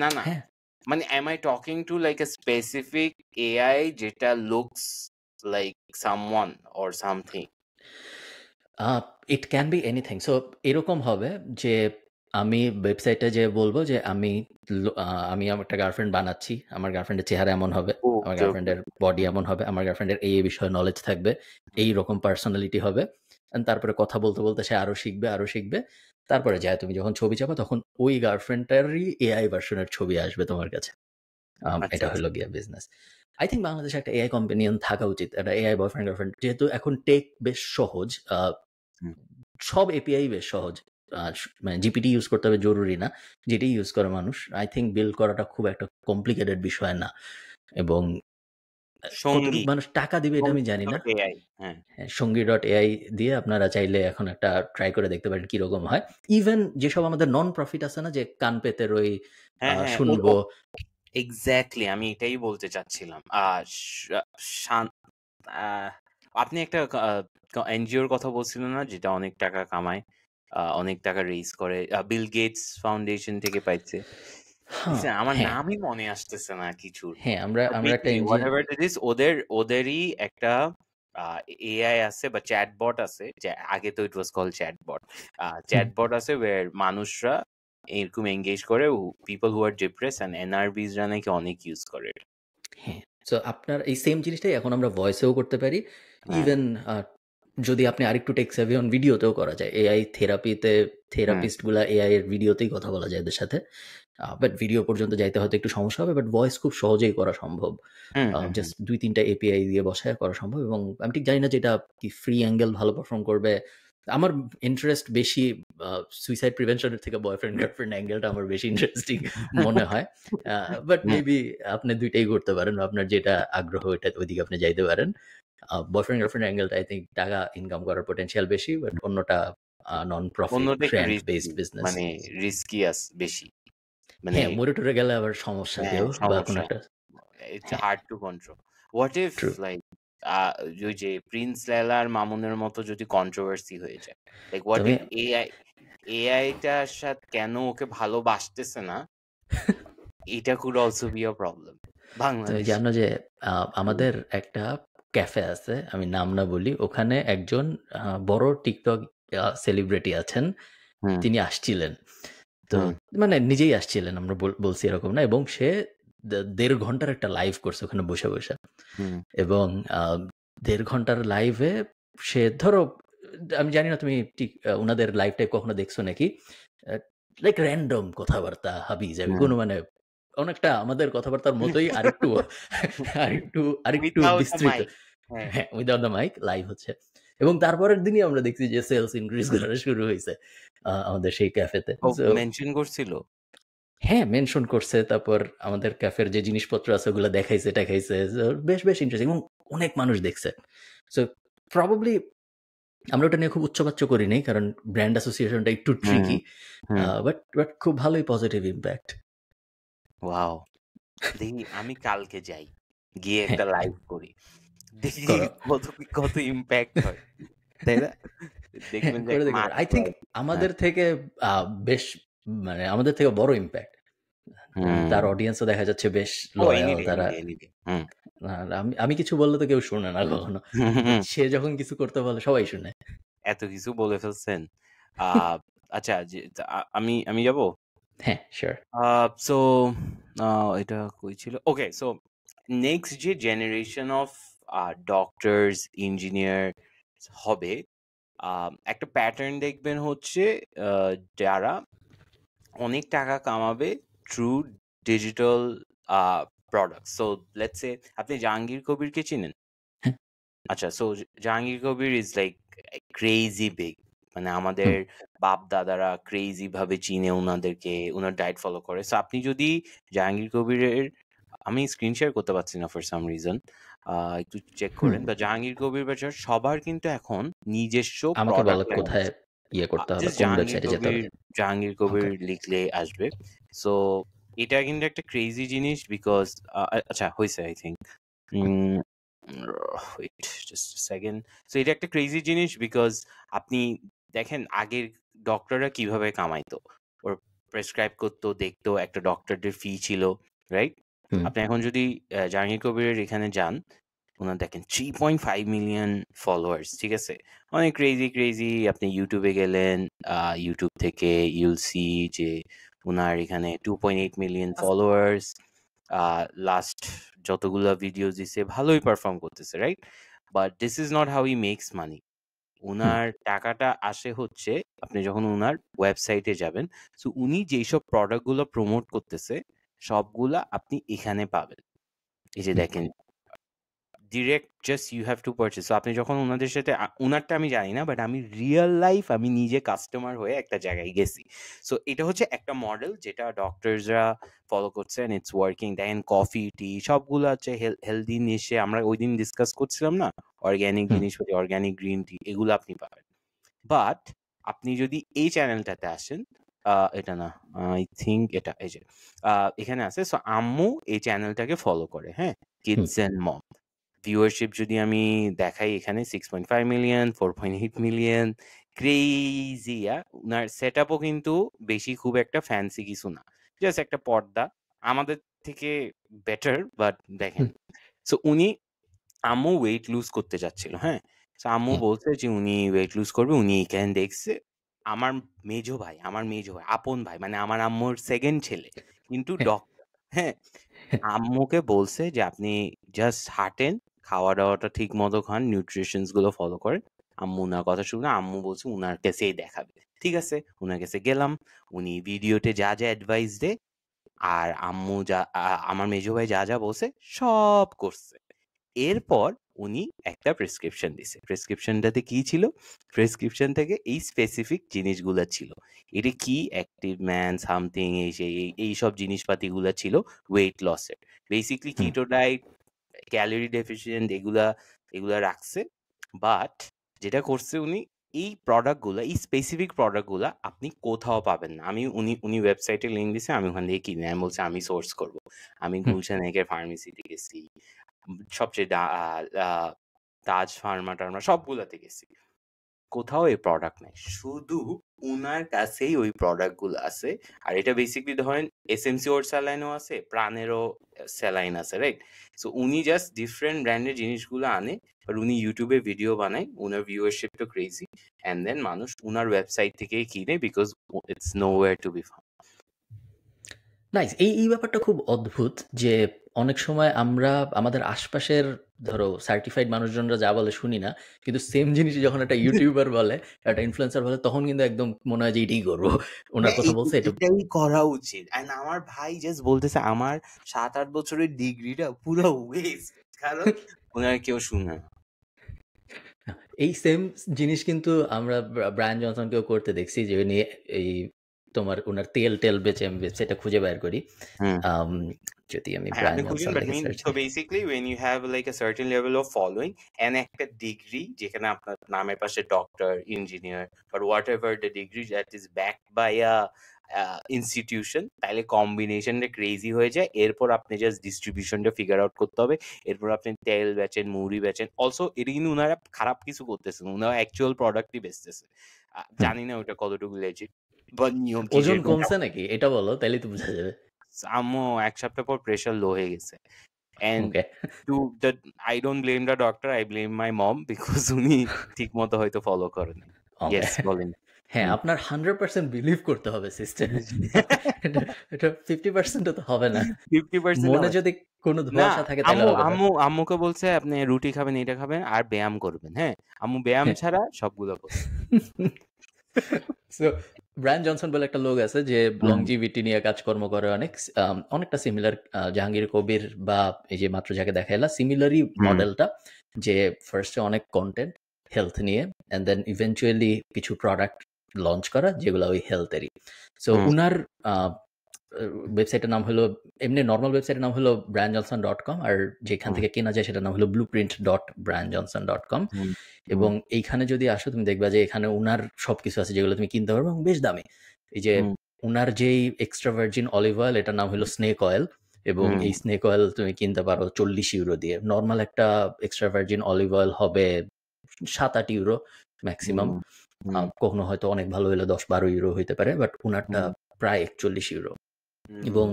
না মানে am I talking to like a specific AI যেটা looks like someone or something? It can be anything. So এরকম হবে যে আমি ওয়েবসাইটে যে বলবো যে আমি আমার একটা গার্লফ্রেন্ড বানাচ্ছি, আমার গার্লফ্রেন্ডের চেহারা এমন হবে, আমার গার্লফ্রেন্ডের বডি এমন হবে, আমার গার্লফ্রেন্ডের এই বিষয়ে নলেজ থাকবে, এই রকম পার্সোনালিটি হবে, তারপরে কথা বলতে বলতে সে আরো শিখবে, তারপরে যায় তুমি যখন ছবি চাপো তখন ওই গার্লফ্রেন্ডটারই এআই ভার্সনের ছবি আসবে তোমার কাছে। এটা হলো গিয়া বিজনেস। আই থিঙ্ক বাংলাদেশে একটা এআই কম্পেনিয়ন থাকা উচিত, একটা এআই বয়ফ্রেন্ড গার্লফ্রেন্ড, যেহেতু এখন টেক বেশ সহজ, সব এপিআই বেশ সহজ, মানে জিপিটি ইউজ করতে হবে জরুরি না, যেটি ইউজ করে মানুষ, আই থিঙ্ক বিল্ড করাটা খুব একটা কমপ্লিকেটেড বিষয় না, এবং মানুষ টাকা দিবে এটা আমি জানি না। সঙ্গী.ai দিয়ে আপনারা চাইলে এখন একটা ট্রাই করে দেখতে পারেন কিরকম হয়। ইভেন যেসব আমাদের নন প্রফিট আছে না, যে কান পেতের ওই শুনবো, এক্স্যাক্টলি আমি এটাই বলতে চাচ্ছিলাম। আপনি একটা এনজিওর কথা বলছিল না, যেটা অনেক টাকা কামায়, অনেক টাকা রেইজ করে, বিল গেটস ফাউন্ডেশন থেকে পাইছে। হ্যাঁ, আমার হ্যাঁ, নামই মনে আসতেছে না কিছুর। হ্যাঁ, আমরা একটা হোয়াটএভার ইট ইজ, ওদেরই একটা এআই আছে বা চ্যাটবট আছে, যে আগে তো it was call chatbot. Chatbot আছে where মানুষরা এরকম এঙ্গেজ করে, people who are depress and এনআরবিসরা নাকি অনেক ইউজ করে এটা। হ্যাঁ, সো আপনার এই সেম জিনিসটাই এখন আমরা ভয়েসেও করতে পারি। হ্যাঁ। ইভেন যদি আপনি আরেকটু টেক সেভি অন ভিডিওতেও করা যায়। এআই থেরাপিতে থেরাপিস্টগুলা এআই এর ভিডিওতেই কথা বলা যায় এদের সাথে। বাট ভিডিও পর্যন্ত যাইতে হয়তো একটু সমস্যা হবে, বাট ভয়েস খুব সহজেই করা সম্ভব। জাস্ট ২-৩টা এপিআই দিয়ে বসায় করা সম্ভব, এবং আমি ঠিক জানি না যে এটা কি ফ্রি অ্যাঙ্গেল ভালো পারফর্ম করবে। আমার ইন্টারেস্ট বেশি সুইসাইড প্রিভেনশনের থেকে বয়ফ্রেন্ড গার্লফ্রেন্ড অ্যাঙ্গেলটা আমার বেশি ইন্টারেস্টিং মনে হয়। বাট মেবি আপনি ২টাই করতে পারেন। আপনার যেটা আগ্রহ এটা ওইদিকে আপনি যাইতে পারেন। বয়ফ্রেন্ড গার্লফ্রেন্ড অ্যাঙ্গেলটা আই থিংক টাকা ইনকাম করার পটেনশিয়াল বেশি, বাট অন্যটা নন প্রফিট অন্যটা একটু ট্রেন্ড রিস্কি, বেসড বিজনেস। মানে রিস্কি বেশি, মানে হ্যাঁ, মরে টরে গেলে আবার সমস্যা কেউ বা কোনো সমস্যা, একটা। ইটস হ্যাঁ, hard to control. What if true. Like ওই যে প্রিন্স লায়লা আর মামুনের মতো যদি কন্ট্রোভার্সি হয়ে যায়, লাইক হোয়াট তবে ইফ এআইটার সাথে কেন ওকে ভালোবাসতেছে না, এটা could also be a problem তুমি বাংলাদেশ। জানো যে আমাদের একটা ক্যাফে আছে, আমি নাম না বলি, ওখানে একজন বড় টিকটক সেলিব্রিটি আছেন, হুম তিনি আসছিলেন। তো হুম মানে নিজেই আসছিলেন, আমরা বলছি এরকম না, এবং সে ১.৫ ঘন্টার একটা লাইভ করছে ওখানে বসে বসে। হুম এবং ১.৫ ঘন্টার লাইভে সে ধরো, আমি জানি না তুমি ঠিক ওনাদের লাইভ টাইপ কখনো দেখছো নাকি, লাইক র্যান্ডম কথাবার্তা হাবি যাবি হুম কোনো মানে অনেকটা আমাদের কথাবার্তার মতোই, আরেকটু আরেকটু আরেকটু উইথাউট আ বিস্তৃত। মাইক। হ্যাঁ, হ্যাঁ, উইদাউট দ্য মাইক লাইভ হচ্ছে। এবং তারপরের দিনই আমরা দেখছি যে সেলস ইনক্রিজ করা শুরু হয়েছে আমাদের সেই ক্যাফেতে। ও সো মেনশন করছিল। হ্যাঁ, মেনশন করছে। তারপর আমাদের ক্যাফের যে জিনিসপত্র আছে ওগুলো দেখাইছে টেখাইছে। সো বেশ ইন্টারেস্টিং, এবং অনেক মানুষ দেখছে। সো প্রবাবলি আমরা ওটা নিয়ে খুব উচ্চবাচ্য করি নাই, কারণ ব্র্যান্ড অ্যাসোসিয়েশনটা একটু হুম ট্রিকি। হুম বাট খুব ভালোই পজিটিভ ইমপ্যাক্ট। ওয়াও, দেখি আমি কালকে যাই, গিয়ে হ্যাঁ, একটা লাইভ করি, দেখি করো। কত কত ইম্প্যাক্ট হয়, তাই না? হ্যাঁ, দেখবেন যে করে একটা দেখতে পারো। মাস আই থিংক লাইভ। হ্যাঁ। আমাদের থেকে বেশ মানে আমাদের থেকে বড় ইমপ্যাক্ট। হুম। তার অডিয়েন্সও দেখা যাচ্ছে বেশ ও লয়াল এনিডে তারা। এনিডে এনিডে। হুম। আর আমি কিছু বললে তো কেউ শুনে না কখনো। বাট সে যখন কিছু করতে বলে সবাই শুনে। এত কিছু বলে ফেলছেন। আচ্ছা, যে আমি আমি যাব। হ্যাঁ, শিওর। সো এটা কই ছিল? ওকে, সো নেক্সট যে জেনারেশন অফ ডক্টরস, ইঞ্জিনিয়ার হবে, একটা প্যাটার্ন দেখবেন হচ্ছে, যারা অনেক টাকা কামাবে through digital product. So let's say আপনি জাহাঙ্গীর কবিরকে চিনেন? হ্যাঁ, আচ্ছা, so Jahangir Kabir is like crazy big, মানে আমাদের হুম, বাপ দাদারা ক্রেজি ভাবে চিনে ওনাদেরকে, ওনার ডায়েট ফলো করে। সো আপনি যদি জাহাঙ্গীর কবিরের, আমি স্ক্রিন শেয়ার করতে পারছি না ফর সাম রিজন, একটু চেক হুম। করেন, বা জাহাঙ্গীর কবির বাজার সবার কিন্তু এখন নিজস্ব আমাকে বলো প্রোডাক্ট লাইন কোথায় আছে। ইয়ে করতে হবে, জাস্ট কোন ওয়েবসাইটে যেতে হবে? জাহাঙ্গীর কবির ওকে। লিখলে আসবে। সো এটা কিন্তু একটা ক্রেজি জিনিস, বিকজ আচ্ছা হয়েছে I think, wait just second. So এটা একটা ক্রেজি জিনিস, বিকজ আপনি দেখেন আগের ডক্টররা কিভাবে কামাইতো, ওর প্রেসক্রাইব করতো, দেখতো, একটা ডক্টরদের ফি ছিল, রাইট? হুম, আপনি এখন যদি জাহাঙ্গীর কবিরের এখানে যান, ওনার দেখেন 3.5 মিলিয়ন ফলোয়ার্স, ঠিক আছে? অনেক ক্রেজি। আপনি ইউটিউবে গেলেন, ইউটিউব থেকে ইউল সি যে ওনার এখানে 2.8 মিলিয়ন ফলোয়ার্স, লাস্ট যতগুলা ভিডিও দিছে ভালোই পারফর্ম করতেছে, right? But this is not how he makes money. Hmm, উনার টাকাটা আসে হচ্ছে, আপনি যখন উনার ওয়েবসাইটে যাবেন, সো উনি যেসব প্রোডাক্টগুলো প্রমোট করতেছে সবগুলা আপনি এখানে পাবেন। এই যে হুম, দেখেন, direct just you have to purchase. So আপনি যখন ওনাদের সাথে, ওনারটা আমি জানি না, বাট আমি রিয়েল লাইফ আমি নিজে কাস্টমার হয়ে একটা জায়গায় গেছি। সো এটা হচ্ছে একটা মডেল যেটা ডক্টরসরা ফলো করছে, এন্ড ইটস ওয়ার্কিং। দেখেন কফি, টি সবগুলো হচ্ছে হেলদি নিশে, আমরা ওই দিন ডিসকাস করছিলাম না, অর্গ্যানিক হুম, জিনিসপত্র, অর্গ্যানিক গ্রিন টি, এগুলো আপনি পাবেন। বাট আপনি যদি এই চ্যানেলটাতে আসেন, এটা না, আই থিঙ্ক এটা, এই যে এখানে আছে। সো আম্মু এই চ্যানেলটাকে ফলো করে, হ্যাঁ, হুম, কিডস এন্ড মম। ভিউয়ারশিপ যদি আমি দেখাই এখানে 6.5 মিলিয়ন, 4.8 মিলিয়ন, ক্রেজি। উনার সেট আপও কিন্তু বেশি খুব একটা ফ্যান্সি কিছু না, জাস্ট একটা পর্দা আমাদের থেকে বেটার। বাট দেখেন, সো উনি আম্মু ওয়েট লুজ করতে যাচ্ছিল, হ্যাঁ। সো আম্মু বলছে যে উনি ওয়েট লুজ করবে, উনি এখানে দেখছে আমার আমার মেজো ভাই আপন ভাই, মানে আমার আম্মুর সেকেন্ড ছেলে, কিন্তু ডক্টর, হ্যাঁ। আম্মুকে বলছে যে আপনি জাস্ট হাঁটেন, খাওয়া দাওয়াটা ঠিক মতো খান, নিউট্রিশনস গুলো ফলো করেন। আম্মু উনার কথা শুনে আম্মু বলছে উনার কাছেই দেখাবে। ঠিক আছে, উনার কাছে গেলাম। উনি ভিডিওতে যা যা অ্যাডভাইস দেয় আর আম্মু যা আমার মেজো ভাই যা যা বলছে সব করছে। এরপর উনি একটা প্রেসক্রিপশন দিছে। প্রেসক্রিপশনটাতে কি ছিল? প্রেসক্রিপশন থেকে এই স্পেসিফিক জিনিসগুলা ছিল। এটা কি? অ্যাক্টিভ ম্যান সামথিং, এই সেই এইসব জিনিসপাতিগুলা ছিল ওয়েট লসের। Basically keto diet, calorie deficient, এগুলা এগুলা রাখছে। বাট যেটা করছে উনি, এই প্রোডাক্টগুলা, এই স্পেসিফিক প্রোডাক্টগুলা আপনি কোথাও পাবেন না। উনি ওয়েবসাইটে লিঙ্ক দিছে, আমি ওখান থেকে কিনে, আমি বলছি আমি সোর্স করব। আমি গুলশান একের ফার্মেসিতে গেছি, সবচেয়ে তাজ ফার্মা টার্মা সবগুলাতে গেছি, কোথাও এই প্রোডাক্ট নাই। শুধু উনার কাছেই ওই প্রোডাক্ট গুলো আছে। আর এটা বেসিকলি ধরেন এসএমসি ওর স্যালাইনও আছে, প্রাণেরও স্যালাইন আছে, রাইট? সো উনি জাস্ট ডিফারেন্ট ব্র্যান্ডের জিনিসগুলো আনে, আর উনি ইউটিউবে ভিডিও বানায়, উনার ভিউয়ারশিপ তো ক্রেজি, অ্যান্ড দেন মানুষ উনার ওয়েবসাইট থেকেই কিনে, because it's nowhere to be found. Nice. এই ব্যাপারটা খুব অদ্ভুত যে অনেক সময় আমরা আমাদের আশপাশের ধরো সার্টিফাইড মানুষজনরা যা বলে শুনি না, কিন্তু সেম জিনিস যখন একটা ইউটিউবার বলে, একটা ইনফ্লুয়েন্সার বলে, তখন কিন্তু একদম মনে হয় যে এটাই করবো, ওনার কথা বলছে এটা। এটাই করা উচিত। এন্ড আমার ভাই জাস্ট বলতেছে আমার 7-8 বছরের ডিগ্রিটা পুরো ওয়েস্ট, কারণ ওনার কেউ শুনে না। এই সেম জিনিস কিন্তু আমরা ব্রায়ান জনসনকেও করতে দেখছি, যে নিয়ে এই তোমার ওনার তেল বেচে আমি ওয়েবসাইটটা খুঁজে বের করি। যদি আমি হ্যাঁ, ব্রায়ান আপনি খুঁজুন, জনসন বাট লিখে mean search so basically when you have like a certain level of following and একটা ডিগ্রি যেখানে আপনার নামের পাশে doctor, engineer, but whatever the degree that is backed by a institution, তাহলে কম্বিনেশনটা ক্রেজি হয়ে যায়। এরপর আপনি জাস্ট ডিস্ট্রিবিউশনটা ফিগার আউট করতে হবে। এরপর আপনি তেল বেচেন, মুড়ি বেচেন। অলসো এটা কিন্তু ওনারা খারাপ কিছু করতেছেন, ওনারা অ্যাকচুয়াল প্রোডাক্টই বেচতেছে। জানি না ওটা কতটুকু লেজিট, বাট নিয়ম কি ওজন যেরকম কমছে নাকি এটা বলো, তাইলে তো বোঝা যাবে। আম্মু 1 সপ্তাহ পর প্রেশার লো হয়ে গেছে। And okay to that, I don't blame the doctor, I blame my mom because উনি ঠিক মতো হয়তো ফলো করেন। ওকে ইয়েস, বলেন। হ্যাঁ, আপনার 100% বিলিভ করতে হবে সিস্টেমে। এটা 50% তো হবে না। 50% মনে হবে যদি কোনো না। ধোঁয়াশা থাকে তাহলে হবে না। আম্মুকে বলছে আপনি রুটি খাবেন, এটা খাবেন আর ব্যায়াম করবেন, হ্যাঁ। আম্মু ব্যায়াম ছাড়া সবগুলো করছে। সো ব্রায়ান জনসন বলে একটা লোক আছে যে লংজিভিটি নিয়ে কাজকর্ম করে অনেক, অনেকটা সিমিলার জাহাঙ্গীর কবির বা এই যে মাত্র যাকে দেখাইলা, সিমিলারই মডেলটা, যে ফার্স্টে অনেক কন্টেন্ট হেলথ নিয়ে, অ্যান্ড দেন ইভেনচুয়ালি কিছু প্রোডাক্ট লঞ্চ করা যেগুলো ওই হেলথেরই। সো উনার ওয়েবসাইটের নাম হলো, এমনি নর্মাল ওয়েবসাইটের নাম হলো brianjohnson.com, আর যেখান থেকে কেনা যায় সেটার নাম হলো blueprint.brianjohnson.com। এবং এইখানে যদি আসো তুমি দেখবা যে এখানে উনার সবকিছু আছে যেগুলো তুমি কিনতে পারবে এবং বেশ দামি। এই যে উনার যেই এক্সট্রা ভার্জিন অলিভ অয়েল, এটার নাম হলো স্নেক অয়েল, এবং এই স্নেক অয়েল তুমি কিনতে পারো 40 ইউরো দিয়ে। নর্মাল একটা এক্সট্রা ভার্জিন অলিভ অয়েল হবে 7-8 ইউরো ম্যাক্সিমাম, কখনো হয়তো অনেক ভালো হলে 10-12 ইউরো হইতে পারে, বাট উনারটা প্রায় 41 ইউরো। এবং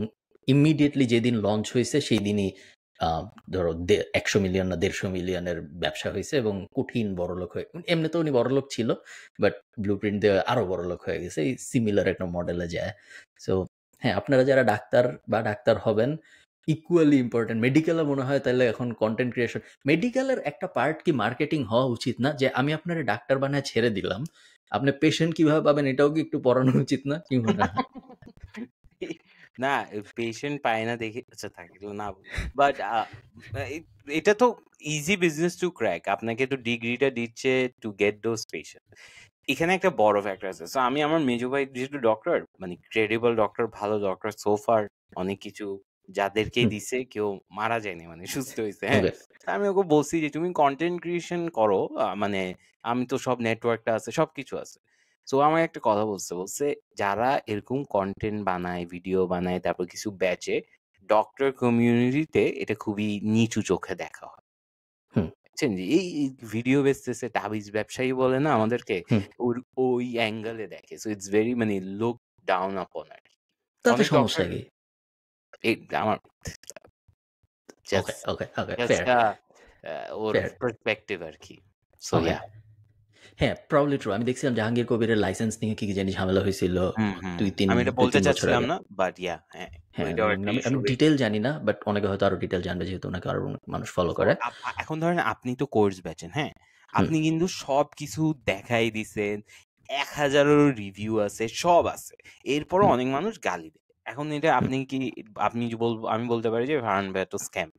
ইমিডিয়েটলি যেদিন লঞ্চ হয়েছে সেই দিনই ধরো 100 মিলিয়ন না 150 মিলিয়নের ব্যবসা হয়েছে, এবং কঠিন বড়লোক হয়ে, এমনিতে উনি বড়লোক ছিল, বাট ব্লুপ্রিন্ট দিয়ে আরো বড়লোক হয়ে গেছে, এই সিমিলার একটা মডেলে যায়। সো হ্যাঁ, আপনারা যারা ডাক্তার বা ডাক্তার হবেন, ইকুয়ালি ইম্পর্টেন্ট মেডিকেলে মনে হয়, তাহলে এখন কন্টেন্ট ক্রিয়েশন, মেডিকেলের একটা পার্ট কি মার্কেটিং হওয়া উচিত না? যে আমি আপনার ডাক্তার বানায় ছেড়ে দিলাম, আপনি পেশেন্ট কিভাবে পাবেন এটাও কি একটু পড়ানো উচিত না? কি মনে হয়? না, পেশেন্ট পায় না দেখে, আচ্ছা থাকলো না, বাট এটা তো ইজি বিজনেস টু ক্র্যাক। আপনাকে তো ডিগ্রিটা দিচ্ছে টু গেট দোজ পেশেন্ট। এখানে একটা বড় ফ্যাক্টর আছে। সো আমি আমার মেজো ভাই যেহেতু ডক্টর, মানে ক্রেডিবল ডক্টর, ভালো ডক্টর, সোফার অনেক কিছু যাদেরকে দিছে কেউ মারা যায়নি, মানে সুস্থ হয়েছে, হ্যাঁ। আমি ওকে বলছি যে তুমি কন্টেন্ট ক্রিয়েশন করো, মানে আমি তো সব নেটওয়ার্কটা আছে, সবকিছু আছে। সো আমার একটা কথা বলছে যারা এরকম কন্টেন্ট বানায়, ভিডিও বানায়, তারপর কিছু ব্যাচে, ডক্টর কমিউনিটিতে এটা খুবই নিচু চোখে দেখা হয়। দেখছেন যে এই ভিডিও বেচতেছে তাবিজ ব্যবসায়ী বলে না আমাদেরকে, হুম। ওই অ্যাঙ্গেলে দেখে। সো ইটস ভেরি মানে লুক ডাউন আপন আর কি। তাতে অনেক সমস্যা ডক্টর কি? আমার okay, just okay, okay, just fair, ওর ফেয়ার। পার্সপেক্টিভ আর কি। So okay. ইয়া। হ্যাঁ, প্রবাবলি ট্রু। আমি দেখছিলাম জাহাঙ্গীর কবিরের লাইসেন্স নিয়ে কি জানি ঝামেলা হইছিল হুম, হুম। ২-৩ আমি এটা বলতে ২-৩ বছর চাচ্ছিলাম আগে। না, বাট ইয়া, হ্যাঁ, হ্যাঁ, ওইটাও একটা আমি ইস্যু আমি হয়েছে। ডিটেইল জানি না। বাট অনেকে হয়তো আরো ডিটেইল জানবে যেহেতু উনাকে আরো মানুষ ফলো সো করে। এখন ধরেন আপনি তো কোর্স বেচেন, হ্যাঁ? হুম, আপনি কিন্তু সবকিছু দেখাই দিছেন। ১,০০০ এরও রিভিউ আছে, সব আছে। এরপরও হুম, অনেক মানুষ গালি দেয়। এখন এটা হুম, আপনি কি আপনি যে আমি বলতে পারি যে ফারহান ভাইয়া তো স্ক্যাম।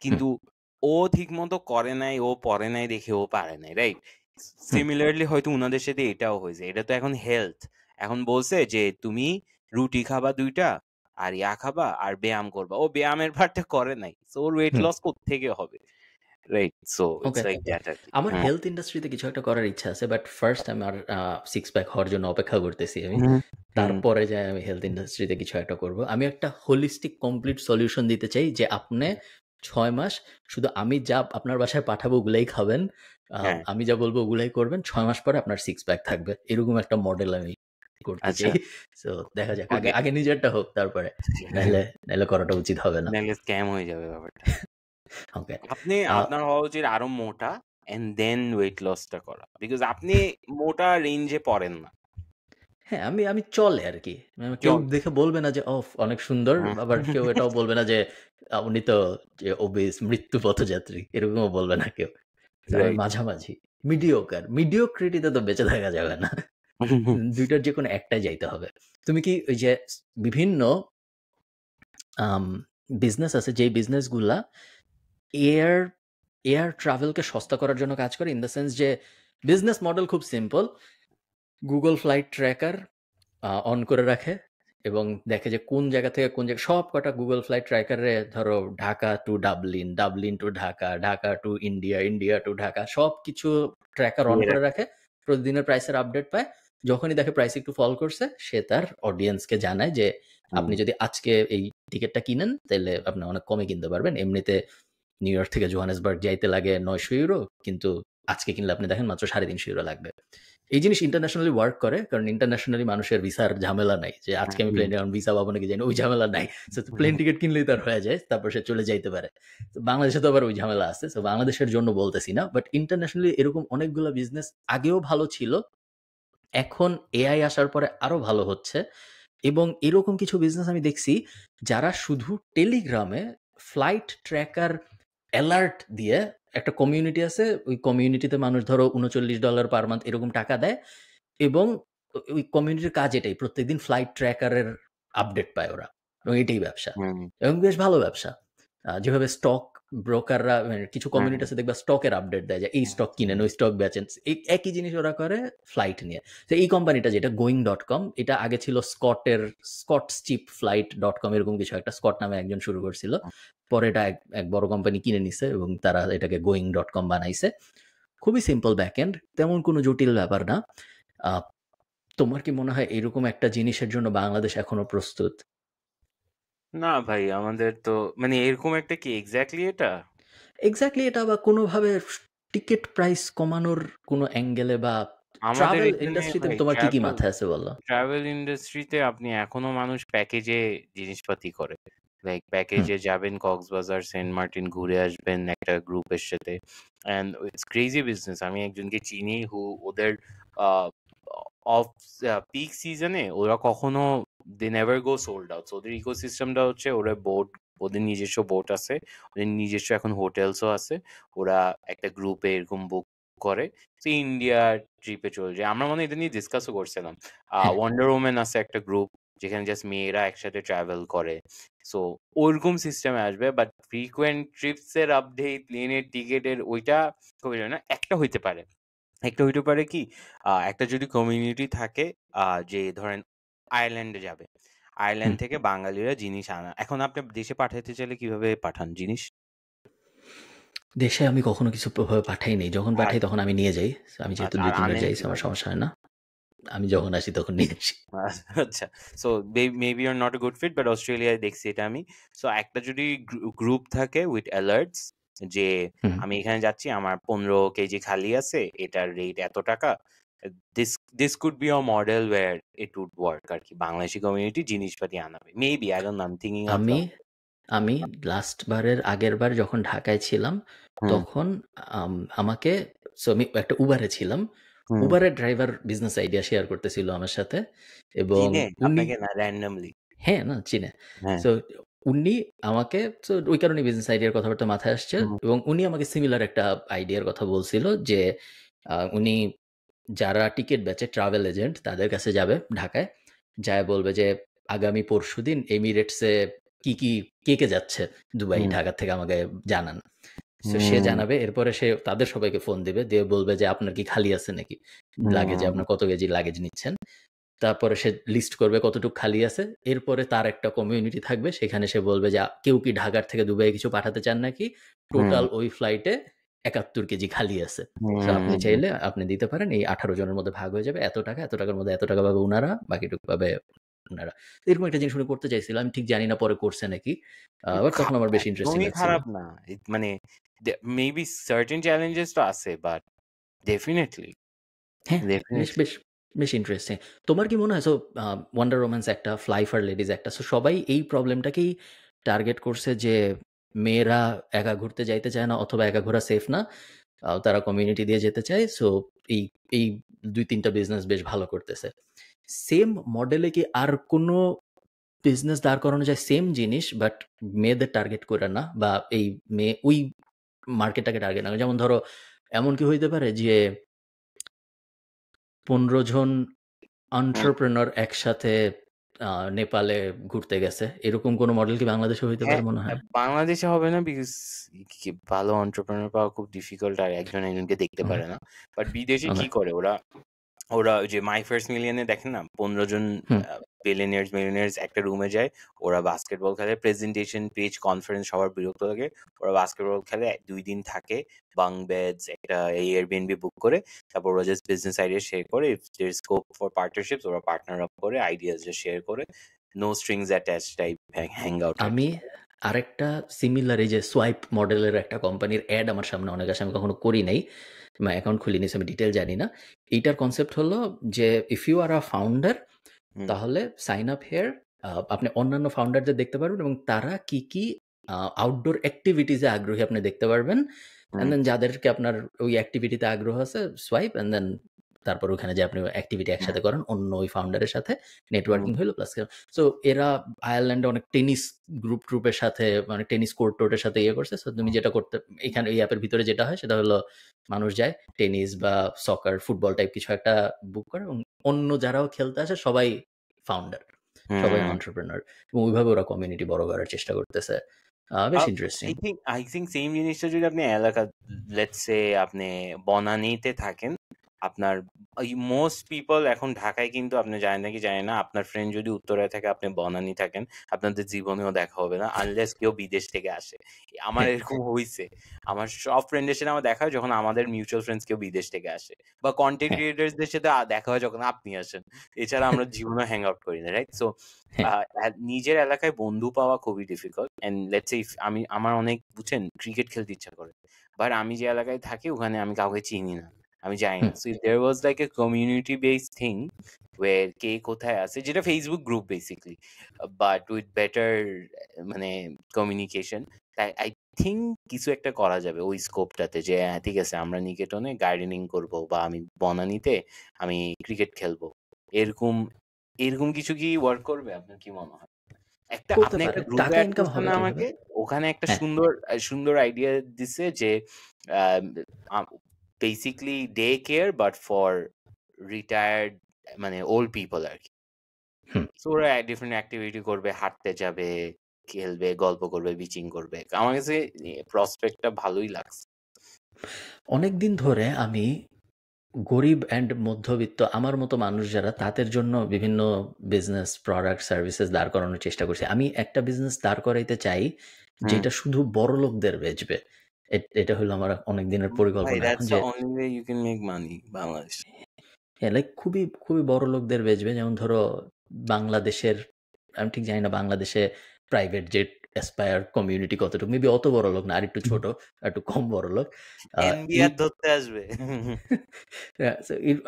হুম, কিন্তু ও ঠিকমতো করে নাই, ও পড়ে নাই দেখে ও পারে নাই, রাইট? হুম, সিমিলারলি হয়তো উনাদের সাথে এটাও হয়েছে। এটা তো এখন হেলথ। এখন বলছে যে তুমি রুটি খাবা ২ টা আর ইয়া খাবা আর ব্যায়াম করবা। ও ব্যায়ামের পার্টটা করে নাই। সো ওর ওয়েট হুম। লস কোত্থেকে হবে? Right? So it's okay. Like that আরকি। আমার হুম। হেলথ ইন্ডাস্ট্রিতে কিছু একটা করার ইচ্ছা আছে। বাট ফার্স্ট আমার সিক্স প্যাক হওয়ার জন্য অপেক্ষা করতেছি আমি। হুম, হুম, তারপরে যাই আমি হেলথ ইন্ডাস্ট্রিতে কিছু একটা করব। আমি একটা হোলিস্টিক কমপ্লিট সলিউশন দিতে চাই যে আপনি ৬ মাস শুধু আমি যা আপনার বাসায় পাঠাবো ওগুলাই খাবেন। হ্যাঁ, আমি যা বলব ওগুলাই করবেন। ৬ মাস পরে আপনার সিক্স প্যাক থাকবে। এরকম একটা মডেল আমি করতে আচ্ছা। চাই। সো দেখা যাক। আগে ওকে। আগে নিজেরটা হোক তারপরে। নাইলে করাটা উচিত হবে না। নাইলে স্ক্যাম হয়ে যাবে ব্যাপারটা। ওকে। আ আপনার হওয়া উচিত আরো মোটা অ্যান্ড দেন ওয়েট লসটা করা। বিকজ আপনি মোটা রেঞ্জে পড়েন না। হ্যাঁ, আমি চলে আরকি। কেউ চল দেখে বলবে না যে, "ওফ! অনেক সুন্দর।" হুম। আবার কেউ এটাও বলবে না যে, "উনি তো যে obese মৃত্যু পথযাত্রী।" এরকমও বলবে না কেউ। তো আমি রাইট। মাঝামাঝি। মিডিওকার। মিডিওক্রিটি তে তো বেঁচে থাকা যাবে না। ২ টার যেকোনো একটায় যাইতে হবে। তুমি কি ওই যে বিভিন্ন আম বিজনেস আছে যেই বিজনেসগুলা এয়ার এয়ার ট্রাভেলকে সস্তা করার জন্য কাজ করে? ইন দ্যা সেন্স যে বিজনেস মডেল খুব simple. Google flight tracker on করে রাখে এবং দেখে যে কোন জায়গা থেকে কোন জায়গা সবকটা Google ফ্লাইট ট্র্যাকারে ধরো Dhaka to Dublin, Dublin to Dhaka, Dhaka to India, India to Dhaka সবকিছু ট্র্যাকার অন দিয়ে করে রাখে। রাখে। প্রতিদিনের প্রাইসের আপডেট পায়। যখনই দেখে প্রাইস একটু ফল করছে সে তার অডিয়েন্সকে জানায় যে হুম, আপনি যদি আজকে এই টিকেটটা কিনেন তাইলে আপনি অনেক কমে কিনতে পারবেন। এমনিতে নিউ ইয়র্ক থেকে জোহানেসবার্গ যাইতে লাগে €৯০০ কিন্তু আজকে কিনলে আপনি দেখেন মাত্র €৩৫০ লাগবে। এই জিনিস ইন্টারন্যাশনালি ওয়ার্ক করে। কারণ ইন্টারন্যাশনালি মানুষের ভিসার ঝামেলা নাই। যে আজকে আমি হুম, প্লেনে এখন ভিসা পাবো নাকি জানি না, ওই ঝামেলা নাই। সো প্লেন হুম, টিকেট কিনলেই তার হয়ে যায়। তারপর সে চলে যাইতে পারে। তো বাংলাদেশে তো আবার ওই ঝামেলা আছে। সো বাংলাদেশের জন্য বলতেছি না। বাট ইন্টারন্যাশনালি এরকম অনেকগুলা বিজনেস আগেও ভালো ছিল। এখন এআই আসার পরে আরো ভালো হচ্ছে। এবং এরকম কিছু বিজনেস আমি দেখছি যারা শুধু টেলিগ্রামে ফ্লাইট ট্র্যাকার অ্যালার্ট দিয়ে একটা কমিউনিটি আছে। ওই কমিউনিটিতে মানুষ ধরো $৩৯ পার মান্থ এরকম টাকা দেয় এবং ওই কমিউনিটির কাজ এটাই। প্রত্যেকদিন ফ্লাইট ট্র্যাকারের আপডেট পায় ওরা। এবং এটাই ব্যবসা। হুম, এবং বেশ ভালো ব্যবসা। যেভাবে স্টক ব্রোকাররা মানে কিছু হুম, কমিউনিটি আছে দেখবা স্টকের আপডেট দেয় যে এই স্টক কিনেন, হুম, ওই স্টক বেচেন। এই একই জিনিস ওরা করে ফ্লাইট নিয়ে। তো এই কোম্পানিটা যেটা going.com এটা আগে ছিল scottscheapflight.com এরকম কিছু একটা। স্কট নামে একজন শুরু করছিল। পরে এটা এক বড় কোম্পানি কিনে নিছে এবং তারা এটাকে going.com বানাইছে। খুবই সিম্পল ব্যাকএন্ড। তেমন কোনো জটিল ব্যাপার না। আ তোমার কি মনে হয় এরকম একটা জিনিসের জন্য বাংলাদেশ এখনো প্রস্তুত? না ভাই আমাদের তো মানে এরকম একটা কি এক্সাক্টলি এটা? এক্সাক্টলি এটা বা কোনোভাবে টিকেট প্রাইস কমানোর কোনো অ্যাঙ্গেলে বা আমাদের ট্রাভেল এখানে ইন্ডাস্ট্রিতে ভাই তোমার কি মাথায় আছে বলো? ট্রাভেল ইন্ডাস্ট্রিতে আপনি এখনো মানুষ প্যাকেজে জিনিসপাতি করে। লাইক হুম, প্যাকেজে যাবেন কক্সবাজার, সেন্ট মার্টিন ঘুরে আসবেন একটা গ্রুপের সাথে। And it's crazy business. আমি একজনকে চিনি ওদের আ অফ পিক সিজনে ওরা কখনো they never go sold out. So ওদের ইকোসিস্টেমটা হচ্ছে ওরা বোট, ওদের নিজস্ব বোট আছে। ওদের নিজস্ব এখন হোটেলসও আছে। ওরা একটা গ্রুপে এরকম বুক করে। তো ইন্ডিয়া ট্রিপে চলে যায়। আমরা মনে হয় এটা নিয়ে ডিসকাসও করছিলাম। হ্যাঁ, ওয়ান্ডার ওম্যান আছে একটা গ্রুপ যেখানে জাস্ট মেয়েরা একসাথে ট্রাভেল করে। সো ওরকম সিস্টেমে আসবে। বাট ফ্রিকোয়েন্ট ট্রিপস এর আপডেট, প্লেনের টিকেটের ওইটা খুবই না। একটা হইতে পারে। একটা হইতে পারে কি একটা যদি কমিউনিটি থাকে যে ধরেন আয়ারল্যান্ডে যাবে। হুম। আয়ারল্যান্ড থেকে বাঙালিরা জিনিস আনা। এখন আপনি দেশে পাঠাইতে চাইলে কিভাবে পাঠান জিনিস? দেশে আমি কখনো কিছু ওভাবে পাঠাই নাই। যখন পাঠাই তখন আমি নিয়ে যাই। সো আমি যেহেতু আচ্ছা, আর ২-৩ বার আনেন যাই সো আমার কিভাবে? সমস্যা হয় না। আমি যখন আসি তখন নিয়ে আসি। আচ্ছা। So maybe you are not a good fit but অস্ট্রেলিয়ায় দেখছি এটা আমি। সো একটা যদি গ্রুপ থাকে উইথ অ্যালার্টস যে হুম। আমি এখানে যাচ্ছি, আমার 15 কেজি খালি আছে, এটার রেট এত টাকা। This this could be a model where it would work আর কি। বাংলাদেশি কমিউনিটি জিনিসপাতি আনাবে। Maybe I don't know, I am thinking out আমি লাউড। আমি আগের বার যখন ঢাকায় ছিলাম, হুম, তখন আমাকে আমি একটা উবারে ছিলাম। হুম। উবারের ড্রাইভার বিজনেস আইডিয়া শেয়ার করতেছিল আমার সাথে এবং চিনে উনি আপনাকে না র‍্যান্ডমলি? হ্যাঁ, না চিনে। হ্যাঁ। সো উনি আমাকে ওই কারণে বিজনেস আইডিয়ার কথাবার্তা মাথায় আসছে হুম, এবং উনি আমাকে সিমিলার একটা আইডিয়ার কথা বলছিল যে উনি যারা টিকেট বেচে ট্রাভেল এজেন্ট তাদের কাছে যাবে ঢাকায়। যায়া বলবে যে, "আগামী পরশুদিন এমিরেটসে কি, কি কে যাচ্ছে দুবাই, হুম, ঢাকা থেকে আমাকে জানান।" সে হুম, জানাবে। এরপরে সে তাদের সবাইকে ফোন দিবে। দিয়ে বলবে যে, "আপনার কি খালি আছে নাকি? লাগেজে হুম, আপনার কত কেজি লাগেজ নিচ্ছেন?" তারপরে সে লিস্ট করবে কতটুক খালি আছে। এরপরে তার একটা কমিউনিটি থাকবে। সেখানে সে বলবে যে, কেউ কি ঢাকার থেকে দুবাইয়ে কিছু পাঠাতে চান নাকি? হুম, টোটাল ওই ফ্লাইটে ৭১ কেজি খালি আছে। সো আপনি হুম। চাইলে আপনি দিতে পারেন। এই ১৮ জনের মধ্যে ভাগ হয়ে যাবে। এত টাকা, এত টাকার মধ্যে এত টাকা পাবে উনারা, বাকিটুকু পাবে উনারা। এরকম একটা জিনিস উনি করতে চাইছিল। আমি ঠিক জানি না পরে করছে নাকি। বাট তখন আমার বেশ ইন্টারেস্টিং একদমই লাগছিল। খারাপ না। মানে মেবি সার্টেন চ্যালেঞ্জেস তো আছে, বাট ডেফিনিটলি, হ্যাঁ, বেশ, ডেফিনিটলি। বেশ, বেশ ইন্টারেস্টিং। তোমার কি মনে হয় আ 'ওয়ান্ডার রোম্যান্স' একটা, 'ফ্লাই ফর লেডিজ' একটা। সবাই এই প্রবলেমটাকেই টার্গেট করছে যে মেয়েরা একা ঘুরতে যাইতে চায় না অথবা একা ঘোরা সেফ না। তারা কমিউনিটি দিয়ে যেতে চায়। এই এই ২-৩ টা বিজনেস বেশ ভালো করতেছে। সেম মডেলে কি আর কোনো বিজনেস দাঁড় করানো যায় সেম জিনিস বাট মেয়েদের টার্গেট করে না বা এই মেয়ে ওই মার্কেটটাকে টার্গেট না করে? যেমন ধরো এমন কি হইতে পারে যে ১৫ জন হুম। entrepreneur একসাথে আ নেপালে ঘুরতে গেছে। এরকম কোন মডেল কি বাংলাদেশে হইতে হ্যাঁ, পারে মনে হয়? বাংলাদেশে হবে না, বিকজ ভালো এন্টারপ্রেনার পাওয়া খুব ডিফিকাল্ট, আর একজন একজনকে দেখতে হুম, পারে না। বাট বিদেশে ওকে। কি করে ওরা, ওরা ওই যে মাই ফার্স্ট মিলিয়নে দেখেন না, ১৫ জন হুম, বিলিয়নিয়ার্স মিলিয়নিয়ার্স একটা রুমে যায়, ওরা বাস্কেটবল খেলে, প্রেজেন্টেশন পেজ কনফারেন্স সবার বিরক্ত লাগে, ওরা বাস্কেটবল খেলে ২ দিন থাকে, বাঙ্ক বেডস একটা এয়ারবিএনবি বুক করে, তারপর ওরা জাস্ট বিজনেস আইডিয়া শেয়ার করে, if there is scope for partnerships ওরা পার্টনার আপ করে, আইডিয়াস জাস্ট শেয়ার করে, no strings attached type hang out আর আমি কি। আরেকটা সিমিলার এই যে সোয়াইপ মডেলের একটা কোম্পানির এড আমার সামনে অনেক আসে। আমি কখনো করি নাই। অ্যাকাউন্ট খুলিনি, সো আমি ডিটেইল জানি না। এইটার কনসেপ্ট হলো যে if you are a founder hmm, তাহলে সাইন আপ হিয়ার। আপনি অন্যান্য ফাউন্ডারদের দেখতে পারবেন এবং তারা কি, কি আউটডোর এক্টিভিটিস এ আগ্রহী আপনি দেখতে পারবেন। অ্যান্ড হুম, দেন যাদেরকে আপনার ওই এক্টিভিটিতে আগ্রহ আছে সোয়াইপ অ্যান্ড দেন তারপর ওখানে যে আপনি এক্টিভিটি হুম, একসাথে করেন অন্য ওই ফাউন্ডারের সাথে হুম, নেটওয়ার্কিং হইলো প্লাস সো এরা আয়ারল্যান্ডে অনেক টেনিস গ্রুপের সাথে মানে টেনিস কোর্টের সাথে ইয়ে করছে। সো তুমি যেটা করতে এখানে এই অ্যাপের ভিতরে যেটা হয় সেটা হলো মানুষ যায় টেনিস বা সকার, ফুটবল টাইপ কিছু একটা বুক করে এবং অন্য যারাও খেলতে আসে সবাই ফাউন্ডার। সবাই হুম। এন্টারপ্রেনার এবং ওইভাবে ওরা কমিউনিটি বড় করার চেষ্টা করতেছে। বেশ ইন্টারেস্টিং। আই থিংক সেম জিনিসটা যদি আপনি এলাকা, লেটস সে আপনি বনানীতে থাকেন, আপনার মোস্ট পিপল এখন ঢাকায়, কিন্তু আপনি জানেন নাকি জানেন না, আপনার ফ্রেন্ড যদি উত্তরায় থাকে, আপনি বনানী থাকেন, আপনাদের জীবনেও দেখা হবে না আনলেস কেউ বিদেশ থেকে আসে। আমার হ্যাঁ, এরকম হইছে। আমার সব ফ্রেন্ডের সাথে আমার দেখা হয় যখন আমাদের মিউচুয়াল ফ্রেন্ডস কেউ বিদেশ থেকে আসে, বা কন্টেন্ট হ্যাঁ, ক্রিয়েটরসদের সাথে দেখা হয় যখন আপনি আসেন। এছাড়া আমরা জীবনে হ্যাং আউট করি না, রাইট? সো হ্যাঁ, নিজের এলাকায় বন্ধু পাওয়া খুবই ডিফিকাল্ট। এন্ড লেটস সে আমার অনেক বুঝছেন ক্রিকেট খেলতে ইচ্ছা করে, বাট আমি যে এলাকায় থাকি ওখানে আমি কাউকে চিনি না, আমি জানি হুম, না। So there was like a community based thing where কে কোথায় আছে, যেটা Facebook group basically, but with better মানে কমিউনিকেশন। তাই আই থিঙ্ক কিছু একটা করা যাবে ওই স্কোপটাতে, যে হ্যাঁ ঠিক আছে, আমরা নিকেটনে গার্ডেনিং করব, বা আমি বনানীতে আমি ক্রিকেট খেলবো, এরকম এরকম কিছু কি ওয়ার্ক করবে? আপনার কি মনে হয়? করতে আপনি একটা পারে। গ্রুপে টাকা এড ইনকাম করছেন হবে না কিভাবে? আমাকে? ওখানে একটা হ্যাঁ, সুন্দর সুন্দর আইডিয়া দিছে যে um a basically day care but for retired, মানে ওল্ড পিপল আরকি। হুম। সো ওরা ডিফারেন্ট অ্যাক্টিভিটি করবে, হাঁটতে যাবে, খেলবে, গল্প করবে, বিচিং করবে। আমার কাছে প্রসপেক্টটা ভালোই লাগছে। অনেকদিন ধরে আমি গরিব অ্যান্ড মধ্যবিত্ত আমার মতো মানুষ যারা তাদের জন্য বিভিন্ন বিজনেস, প্রোডাক্ট, সার্ভিসেস দাঁড় করানোর চেষ্টা করছি। আমি একটা বিজনেস দাঁড় করাইতে চাই হুম। যেটা শুধু বড়লোকদের বেচবে। এটা হলো আমার অনেক দিনের ভাই পরিকল্পনা। এখন দ্যাটস দ্যা যে only way you can make money Bangladesh. হ্যাঁ, লাইক খুবই, খুবই বড়লোকদের বেচবে। যেমন ধরো বাংলাদেশের আমি ঠিক জানি না বাংলাদেশে প্রাইভেট জেট অ্যাসপায়ার কমিউনিটি কতটুকু, মেবি অত বড় লোক না, আর একটু ছোট, একটু কম বড় লোক। এনবিআর ধরতে আসবে।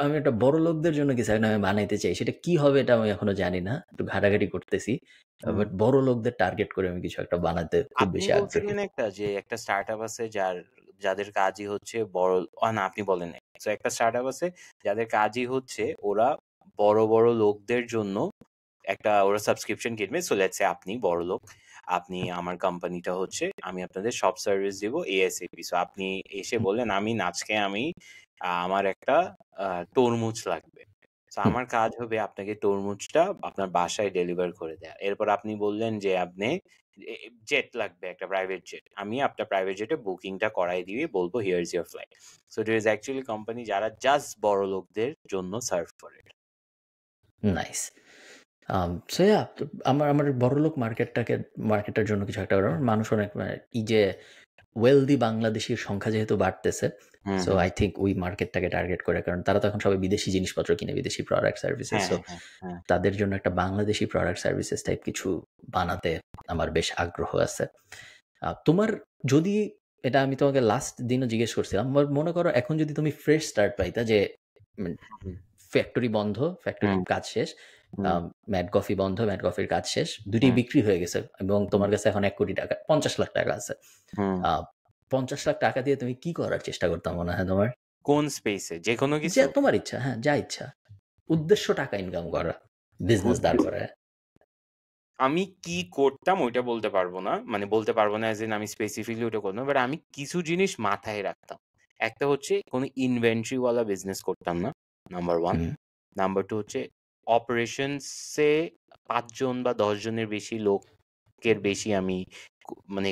আমি একটা বড় লোকদের জন্য কিছু একটা আমি বানাইতে চাই, সেটা কি হবে এটা আমি এখনো জানি না, একটু ঘাটাঘাটি করতেছি, বাট বড় লোকদের টার্গেট করে আমি কিছু একটা বানাতে খুব আপনি বেশি আগ্রহী। বলছিলেন একটা স্টার্টআপ আছে যাদের কাজই হচ্ছে বড়, না আপনি বলেন নাই। So, একটা স্টার্টআপ আছে যাদের কাজই হচ্ছে ওরা বড় বড় লোকদের জন্য ওরা সাবস্ক্রিপশন কিনবে। সো লেটস সে আপনি বড় লোক, আপনি আমার কোম্পানিটা হচ্ছে আমি আপনাদের সব সার্ভিস দিব এএসএপি। সো আপনি এসে বললেন আজকে আমার একটা তরমুজ লাগবে। তো আমার কাজ হবে আপনাকে তরমুজটা আপনার বাসায় ডেলিভার করে দেয়া। এরপর আপনি বললেন যে আপনি জেট লাগবে, একটা প্রাইভেট জেট। আমি আপনার প্রাইভেট জেটে বুকিংটা করাই দিয়ে বলবো here is your flight. So it is actually company যারা জাস্ট বড় লোকদের জন্য সার্ভ করে। নাইস। সো আমার বড়লোক মার্কেটটার জন্য কিছু একটা করার, মানুষ অনেক এই যে ওয়েলদি বাংলাদেশির সংখ্যা যেহেতু বাড়তেছে, সো আই থিঙ্ক ওই মার্কেটটাকে টার্গেট করে, কারণ তারা তো এখন সবাই বিদেশি জিনিসপত্র কিনে, বিদেশি প্রোডাক্ট সার্ভিসেস। সো তাদের জন্য একটা বাংলাদেশি প্রোডাক্ট সার্ভিসেস টাইপ কিছু বানাতে আমার বেশ আগ্রহ আছে। তোমার যদি এটা আমি তোমাকে লাস্ট দিনও জিজ্ঞেস করছিলাম, মনে করো এখন যদি তুমি ফ্রেশ স্টার্ট পাইতা, যে ফ্যাক্টরি বন্ধ, ফ্যাক্টরির কাজ শেষ, ম্যাড কফি বন্ধ, ম্যাড কফির কাজ শেষ, দুটি বিক্রি হয়ে গেছে এবং তোমার কাছে এখন 1 কোটি টাকা, 50 লাখ টাকা আছে, 50 লাখ টাকা দিয়ে তুমি কি করার চেষ্টা করতাম মনে হয় তোমার? কোন স্পেসে? যে কোনো কিছু? যে তোমার ইচ্ছা, হ্যাঁ যা ইচ্ছা, উদ্দেশ্য টাকা ইনকাম করা, বিজনেস দাঁড় করা। আমি কি করতাম ওইটা বলতে পারবো না, মানে বলতে পারবো না এজ ইন আমি স্পেসিফিকলি ওটা করতাম, বাট আমি কিছু জিনিস মাথায় রাখতাম। একটা হচ্ছে কোনো ইনভেন্টরিওয়ালা বিজনেস করতাম না, নাম্বার 1। নাম্বার 2 হচ্ছে অপারেশনসে 5 জন বা 10 জনের বেশি লোকের বেশি আমি মানে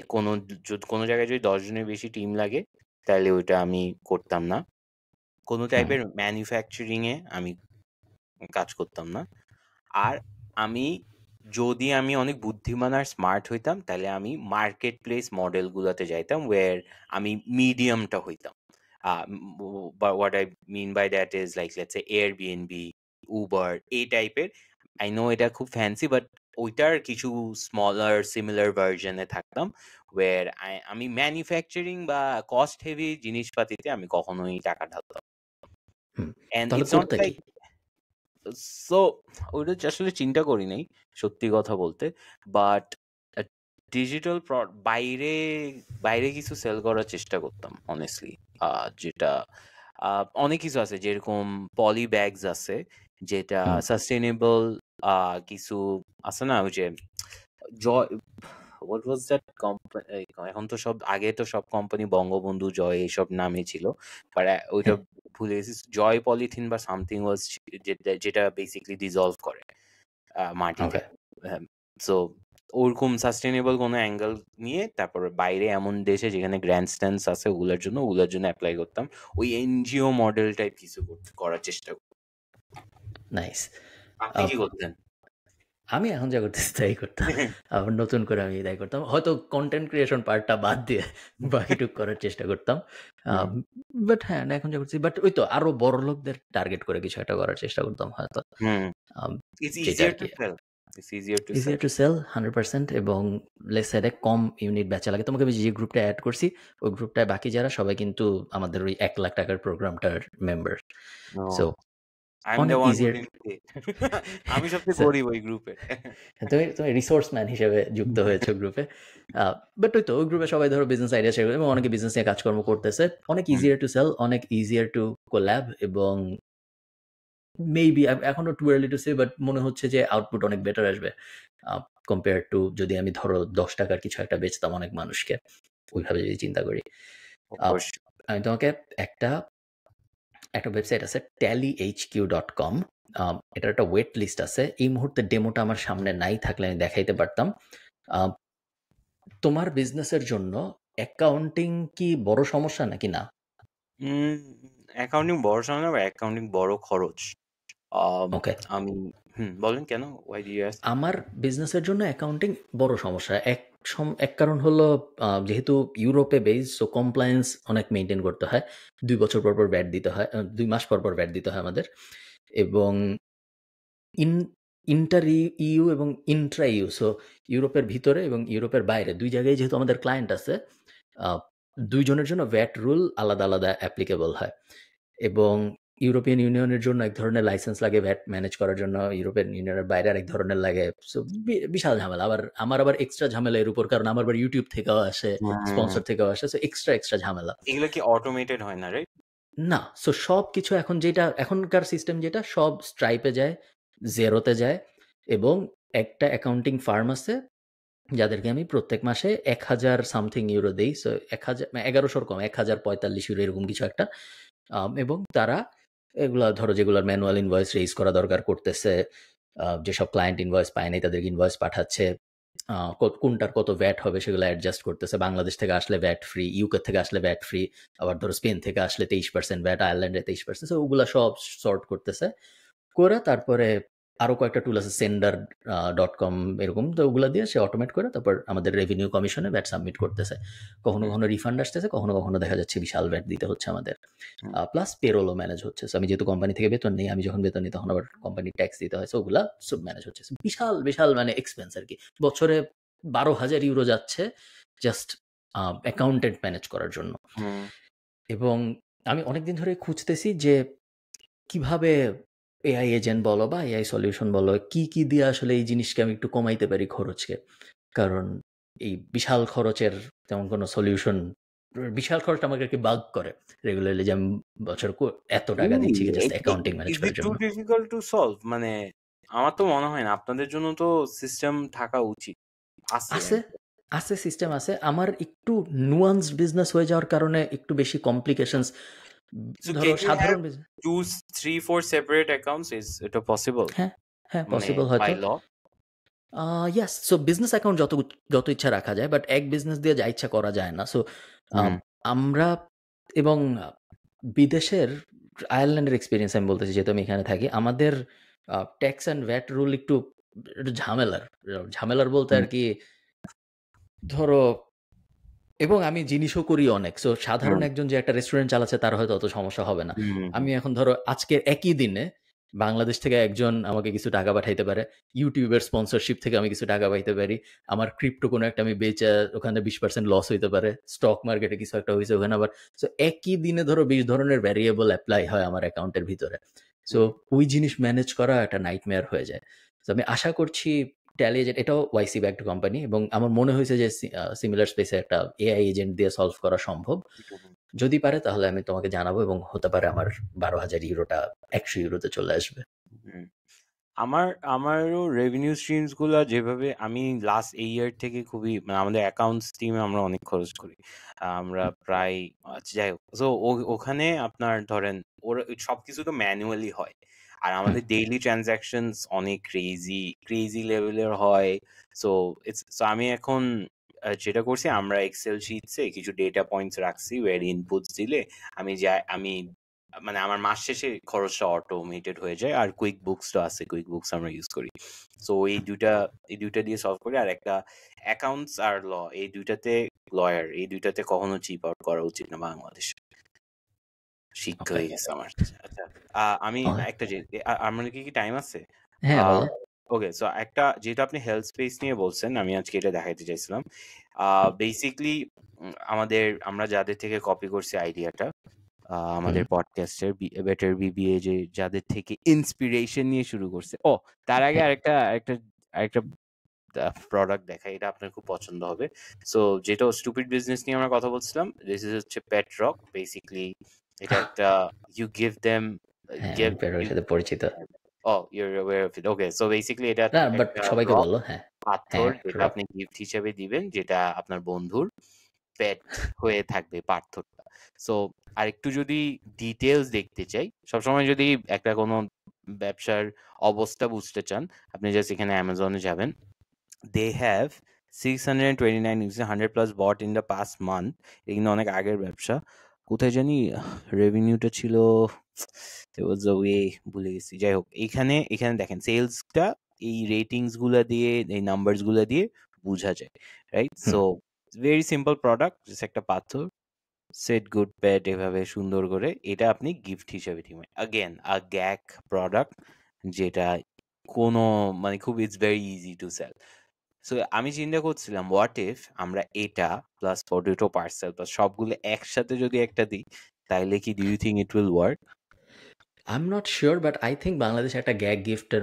কোনো জায়গায় যদি 10 জনের বেশি টিম লাগে তাহলে ওইটা আমি করতাম না। কোনো টাইপের ম্যানুফ্যাকচারিং এ আমি কাজ করতাম না। আর যদি আমি অনেক বুদ্ধিমান আর স্মার্ট হইতাম তাহলে আমি মার্কেট প্লেস মডেলগুলোতে যাইতাম, ওয়ার আমি মিডিয়ামটা হইতাম। What I mean by that is like let's say Airbnb, Uber, এই টাইপের। আই নো এটা খুব ফ্যান্সি, বাট ওইটার কিছু স্মলার সিমিলার ভার্জনে থাকতাম, ওয়ার আমি ম্যানুফ্যাকচারিং বা কস্ট হেভি জিনিসপাতিতে আমি কখনোই টাকা ঢালতাম। And it's not like, so ওইটা আসলে চিন্তা করি নাই সত্যি কথা বলতে। বাট ডিজিটাল বাইরে বাইরে কিছু সেল করার চেষ্টা করতাম অনেস্টলি। যেটা অনেক কিছু আছে, যেরকম পলি ব্যাগস আছে, যেটা সাস্টেনেবল কিছু আছে না, ওই যে জয়, হোয়াট ওয়াজ দ্যাট কোম্পানি, এখন তো সব, আগে তো সব কোম্পানি বঙ্গবন্ধু, জয় এইসব নামে ছিল, বাট ওইটা ভুলে গেছি, জয় পলিথিন বা সামথিং ওয়াজ, যেটা বেসিক্যালি ডিজলভ করে মাটিতে। সো ওরকম সাস্টেনেবল কোনো অ্যাঙ্গেল নিয়ে তারপর বাইরে এমন দেশে যেখানে গ্র্যান্ড স্ট্যান্ডস আছে ওগুলোর জন্য অ্যাপ্লাই করতাম, ওই এনজিও মডেল টাইপ কিছু করার চেষ্টা করতাম। নাইস। আপনি কি করতেন? আমি এখন যা করতেছি তাই করতাম, আবার নতুন করে আমি তাই করতাম, হয়তো কন্টেন্ট ক্রিয়েশন পার্টটা বাদ দিয়ে বাকিটুক করার চেষ্টা করতাম। বাট হ্যাঁ, এখন যা করছি, বাট ওই তো আরো বড় লোকদের টার্গেট করে কিছু একটা করার চেষ্টা করতাম হয়তো। easier to sell 100%, এবং লেটস সে কম ইউনিট বেচা লাগে। তোমাকে আমি যে গ্রুপটা অ্যাড করছি ওই গ্রুপটায় বাকি যারা সবাই কিন্তু আমাদের ওই 1 লাখ টাকার প্রোগ্রামটার মেম্বার। সো আমি সবচেয়ে গরিব ওই গ্রুপে। তুমি রিসোর্স ম্যান হিসেবে যুক্ত হয়েছে গ্রুপে। বাট ওই তো ওই গ্রুপে সবাই ধরো বিজনেস আইডিয়া শেয়ার করে এবং অনেকে বিজনেস নিয়ে কাজকর্ম করতেছে, অনেক ইজিয়ার টু সেল, অনেক ইজিয়ার টু কোল্যাব, এবং মেবি এখনো too early to say, but মনে হচ্ছে যে আউটপুট অনেক বেটার আসবে কম্পেয়ার টু যদি আমি ধরো 10 টাকার কিছু একটা বেচতাম অনেক মানুষকে, ওইভাবে যদি চিন্তা করি। আমি তোমাকে একটা ওয়েবসাইট আছে tallyhq.com, এটার একটা ওয়েট লিস্ট আছে। এই মুহূর্তে ডেমোটা আমার সামনে নাই, থাকলে আমি দেখাইতে পারতাম। তোমার বিজনেসের জন্য অ্যাকাউন্টিং কি বড় সমস্যা নাকি না? অ্যাকাউন্টিং বড় সমস্যা না, অ্যাকাউন্টিং বড় খরচ। ওকে, আমি বলেন কেন? Why do you ask? আমার বিজনেসের জন্য অ্যাকাউন্টিং বড় সমস্যা। এক কারণ হলো যেহেতু ইউরোপে বেস, সো কমপ্লায়েন্স অনেক মেনটেন করতে হয়, 2 বছর পর পর ভ্যাট দিতে হয়, 2 মাস পর পর ভ্যাট দিতে হয় আমাদের, এবং ইন্টার ইউ এবং ইন্ট্রা ইউ, সো ইউরোপের ভিতরে এবং ইউরোপের বাইরে দুই জায়গায় যেহেতু আমাদের ক্লায়েন্ট আছে, দুইজনের জন্য ভ্যাট রুল আলাদা আলাদা অ্যাপ্লিকেবল হয়। এবং ইউরোপিয়ান ইউনিয়নের জন্য এক ধরনের লাইসেন্স লাগে ভ্যাট ম্যানেজ করার জন্য, ইউরোপিয়ান ইউনিয়নের বাইরে আরেক ধরনের লাগে। সো বিশাল ঝামেলা। আমার আবার এক্সট্রা ঝামেলা এর উপর, কারণ আমার আবার ইউটিউব থেকেও আসে, স্পন্সর থেকেও আসে, সো এক্সট্রা ঝামেলা। এগুলো কি অটোমেটেড হয় না, রাইট? না, সো সব কিছু এখন যেটা এখনকার সিস্টেম যেটা সব স্ট্রাইপে যায়, জেরোতে যায়, এবং একটা অ্যাকাউন্টিং ফার্ম আছে যাদেরকে আমি প্রত্যেক মাসে 1000 সামথিং ইউরো দিই। সো 1100 কম, 1045 ইউরো এরকম কিছু একটা। এবং তারা এগুলা ধরো যেগুলোর ম্যানুয়াল ইনভয়েস রেজ করা দরকার করতেছে, যেসব ক্লায়েন্ট ইনভয়েস পায় নাই তাদেরকে ইনভয়েস পাঠাচ্ছে, কোনটার কত ভ্যাট হবে সেগুলো অ্যাডজাস্ট করতেছে। বাংলাদেশ থেকে আসলে ভ্যাট ফ্রি, ইউকে থেকে আসলে ভ্যাট ফ্রি, আবার ধরো স্পেন থেকে আসলে 23% ভ্যাট, আয়ারল্যান্ডে 23%, সো ওগুলো সব সর্ট করতেছে করে। তারপরে আরো কয়েকটা টুল আছে, সেন্ডার.com এরকম, তো ওগুলো দিয়ে সে অটোমেট করে তারপর আমাদের রেভিনিউ কমিশনে ভ্যাট সাবমিট করতেছে। কখনো কখনো রিফান্ড আসতেছে, কখনো কখনো দেখা যাচ্ছে বিশাল ভ্যাট দিতে হচ্ছে আমাদের। প্লাস পেরোলও ম্যানেজ হচ্ছে। আমি যেহেতু কোম্পানি থেকে বেতন নেই, আমি যখন বেতন নিই তখন আবার কোম্পানি ট্যাক্স দিতে হয়, ওগুলা সব ম্যানেজ হচ্ছে। বিশাল বিশাল মানে এক্সপেন্স আর কি। বছরে 12,000 ইউরো যাচ্ছে জাস্ট অ্যাকাউন্টেন্ট ম্যানেজ করার জন্য। এবং আমি অনেকদিন ধরে খুঁজতেছি যে কিভাবে এআই এজেন্ট বলো বা এআই সলিউশন বলো, কি দিয়ে আসলে এই জিনিসকে আমি একটু কমাইতে পারি খরচকে। কারণ এই বিশাল খরচের তেমন কোনো সলিউশন, বিশাল খরচ আমাকে আর কি বাগ করে রেগুলারলি, যে আমি বছর এত টাকা দিচ্ছি জাস্ট অ্যাকাউন্টিং ম্যানেজ ইজ করার ইট টু জন্য। Difficult to solve? মানে আমার তো মনে হয় না, আপনাদের জন্য তো সিস্টেম থাকা উচিত। আছে আছে সিস্টেম আছে। আমার একটু নুয়ান্সড বিজনেস হয়ে যাওয়ার কারণে একটু বেশি কমপ্লিকেশনস। So ধরো can you সাধারণ have business, 2, 3, 4 separate accounts? Is it possible? হ্যাঁ হ্যাঁ মানে পসিবল by হয়তো। law? ইয়াস, সো বিজনেস অ্যাকাউন্ট যত ইচ্ছা রাখা যায়, বাট এক বিজনেস দিয়ে যা ইচ্ছা করা যায় না। সো আমরা এবং বিদেশের আয়ারল্যান্ডের এক্সপিরিয়েন্স আমি বলতেছি, যেহেতু আমি এখানে থাকি, আমাদের ট্যাক্স অ্যান্ড ভ্যাট রুল একটু ঝামেলার বলতে আর কি। ধরো, এবং আমি জিনিসও করি অনেক। সো সাধারণ একজন যে একটা রেস্টুরেন্ট চালাচ্ছে তার হয়তো অত সমস্যা হবে না। আমি এখন ধরো আজকের একই দিনে বাংলাদেশ থেকে একজন আমাকে কিছু টাকা পাঠাইতে পারে, ইউটিউবের স্পন্সরশিপ থেকে আমি কিছু টাকা পাইতে পারি, আমার ক্রিপ্টো কোনো একটা আমি বেচে ওখানে 20% লস হইতে পারে, স্টক মার্কেটে কিছু একটা হয়েছে ওখানে আবার। সো একই দিনে ধরো 20 ধরনের ভ্যারিয়েবল অ্যাপ্লাই হয় আমার অ্যাকাউন্টের ভিতরে। সো ওই জিনিস ম্যানেজ করা একটা নাইটমেয়ার হয়ে যায়। তো আমি আশা করছি ট্যালি এজেন্ট, এটাও ওয়াইসি ব্যাকড কোম্পানি, এবং আমার মনে হয়েছে যে সিমিলার স্পেসে একটা এআই এজেন্ট দিয়ে সলভ করা সম্ভব। যদি পারে তাহলে আমি তোমাকে জানাবো, এবং হতে পারে আমার 12,000 ইউরোটা 100 ইউরোতে চলে আসবে। আমারও রেভিনিউ স্ট্রিমস গুলা যেভাবে, আমি লাস্ট এই ইয়ার থেকে খুবই, মানে আমাদের অ্যাকাউন্টস টিমে আমরা অনেক খরচ করি। আমরা প্রায়, যাই হোক, সো ওখানে আপনার ধরেন ওরা সবকিছু তো ম্যানুয়ালি হয়, আর আমাদের ডেইলি ট্রানজাকশনস অনেক ক্রেজি লেভেলের হয়। সো আমি এখন যেটা করছি, আমরা এক্সেল শিটসে কিছু ডেটা পয়েন্টস রাখছি, ওয়ার ইনপুটস দিলে আমি মানে আমার মাস শেষে খরচটা অটোমেটেড হয়ে যায়। আর কুইক বুকসটা আছে, কুইক বুকস আমরা ইউজ করি। সো এই দুইটা দিয়ে সলভ করি। আর একটা অ্যাকাউন্টস আর ল, এই দুইটাতে কখনো চিপ আউট করা উচিত না বাংলাদেশে। শিক্ষা হয়ে গেছে আমার। আচ্ছা, আমি একটা আমার কি টাইম আছে? হ্যাঁ বলো। ওকে, সো একটা, যেহেতু আপনি হেলথ স্পেস নিয়ে বলছেন, আমি আজকে এটা দেখাইতে চাইছিলাম। বেসিকলি আমরা যাদের থেকে কপি করছি আইডিয়াটা, আমাদের পডকাস্টের বেটার বিবিএ, যে যাদের থেকে ইন্সপিরেশন নিয়ে শুরু করছে। তার আগে আরেকটা প্রোডাক্ট দেখাই, এটা আপনার খুব পছন্দ হবে। সো যেটা স্টুপিড বিজনেস নিয়ে আমরা কথা বলছিলাম, দিস ইজ হচ্ছে পেটরক। বেসিক্যালি এটা একটা, ইউ গিভ দেম, সাথে পরিচিত। you're aware of it. Okay, so basically এটা না, বাট একটা সবাইকে বললো। হ্যাঁ পাথর, যেটা আপনি গিফট হিসেবে দিবেন, যেটা আপনার বন্ধুর পেট হয়ে থাকবে পাথরটা। সো আরেকটু যদি ডিটেলস দেখতে চাই, সবসময় যদি একটা কোনো ব্যবসার অবস্থা বুঝতে চান, আপনি জাস্ট এখানে অ্যামাজনে যাবেন। They have 629 100+ bought in the past month। এটা কিন্তু অনেক আগের ব্যবসা। কোথায় জানি রেভিনিউটা ছিল, ভুলে গেছি। যাই হোক, এখানে দেখেন সেলসটা এই রেটিংস গুলা দিয়ে, এই নাম্বারস গুলা দিয়ে বোঝা যায়, right? So very simple product, just একটা পাথর, সেট গুড প্যাড, এভাবে সুন্দর করে এটা আপনি গিফট হিসেবে দিবেন। আগেন আ গ্যাক প্রোডাক্ট, যেটা কোনো মানে খুব it's very easy to sell. So আমি চিন্তা করছিলাম হোয়াট ইফ আমরা এটা প্লাস পটেটো পার্সেল প্লাস সবগুলো একসাথে যদি একটা দিই, তাইলে কি do you think it will work? I am not sure, but I think বাংলাদেশে একটা গ্যাগ গিফটের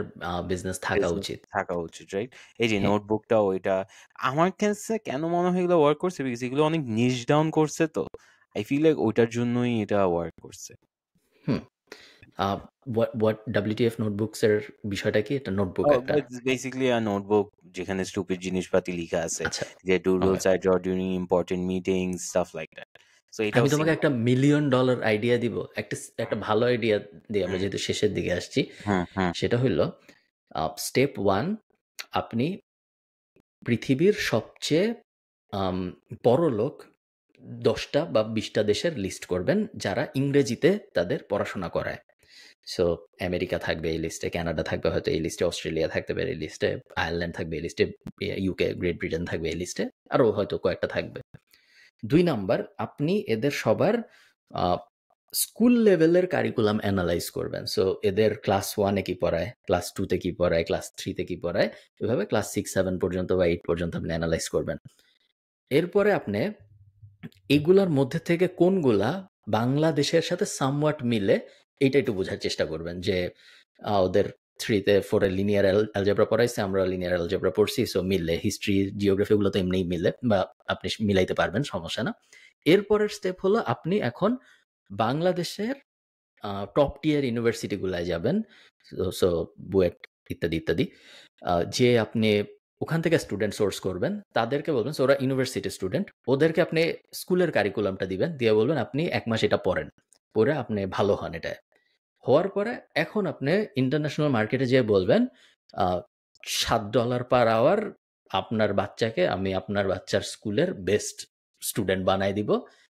বিজনেস থাকা বিজনেস উচিত। থাকা উচিত, রাইট? এই যে হ্যাঁ। নোটবুকটা ওইটা আমার কাছে কেন মনে হয় এগুলো ওয়ার্ক করছে, বিকজ এগুলো অনেক নিশ ডাউন করছে, তো আই ফিল লাইক ওইটার জন্যই এটা ওয়ার্ক করছে। হুম। হোয়াট WTF নোটবুকস এর বিষয়টা কি? এটা নোটবুক একটা। বেসিক্যালি নোটবুক যেখানে স্টুপিড জিনিসপাতি লিখা আছে, আচ্ছা, যে do okay. Rules I draw during important meetings staff like that. So এটাও আমি সেম। তোমাকে একটা $1,000,000 আইডিয়া দিব। একটা ভালো আইডিয়া দিয়ে আমরা হুম যেহেতু শেষের দিকে আসছি। হুম হুম সেটা হইল স্টেপ 1, আপনি পৃথিবীর সবচেয়ে আম বড়লোক ১০টা বা ২০টা দেশের লিস্ট করবেন, যারা ইংরেজিতে তাদের পড়াশোনা করায়। সো আমেরিকা থাকবে এই লিস্টে, কানাডা থাকবে হয়তো এই লিস্টে, অস্ট্রেলিয়া থাকতে পারে এই লিস্টে, আয়ারল্যান্ড থাকবে এই লিস্টে, ইউকে, গ্রেট ব্রিটেন থাকবে এই লিস্টে, আরও হয়তো কয়েকটা থাকবে। ২ নাম্বার, আপনি এদের সবার স্কুল লেভেলের কারিকুলাম অ্যানালাইজ করবেন। সো এদের ক্লাস 1-এ কি পড়ায়, ক্লাস 2-তে কি পড়ায়, ক্লাস 3-তে কি পড়ায়, এভাবে ক্লাস 6-7 পর্যন্ত বা 8 পর্যন্ত আপনি অ্যানালাইজ করবেন। এরপরে আপনি এগুলার মধ্যে থেকে কোনগুলা বাংলাদেশের সাথে সামওয়াট মিলে, এইটা একটু বোঝার চেষ্টা করবেন যে ওদের 3-তে 4-এ লিনিয়ার অ্যালজেব্রা পড়াইছে, আমরা লিনিয়ার অ্যালজেব্রা পড়ছি, সো মিললে। হিস্ট্রি, জিওগ্রাফি এগুলো তো এমনিই মিলে, বা আপনি মিলাইতে পারবেন, সমস্যা না। এরপরের স্টেপ হলো আপনি এখন বাংলাদেশের টপ টিয়ার ইউনিভার্সিটিগুলায় যাবেন। সো বুয়েট ইত্যাদি ইত্যাদি। যে আপনি ওখান থেকে স্টুডেন্ট সোর্স করবেন, তাদেরকে বলবেন, ওরা ইউনিভার্সিটি স্টুডেন্ট, ওদেরকে আপনি স্কুলের কারিকুলামটা দিবেন, দিয়ে বলবেন আপনি 1 মাস এটা পড়েন, পড়ে আপনি ভালো হন এটা। হওয়ার পরে এখন আপনি ইন্টারন্যাশনাল মার্কেটে যেয়ে বলবেন $7 পার আওয়ার আপনার বাচ্চাকে আমি আপনার বাচ্চার স্কুলের বেস্ট স্টুডেন্ট বানাই দিব।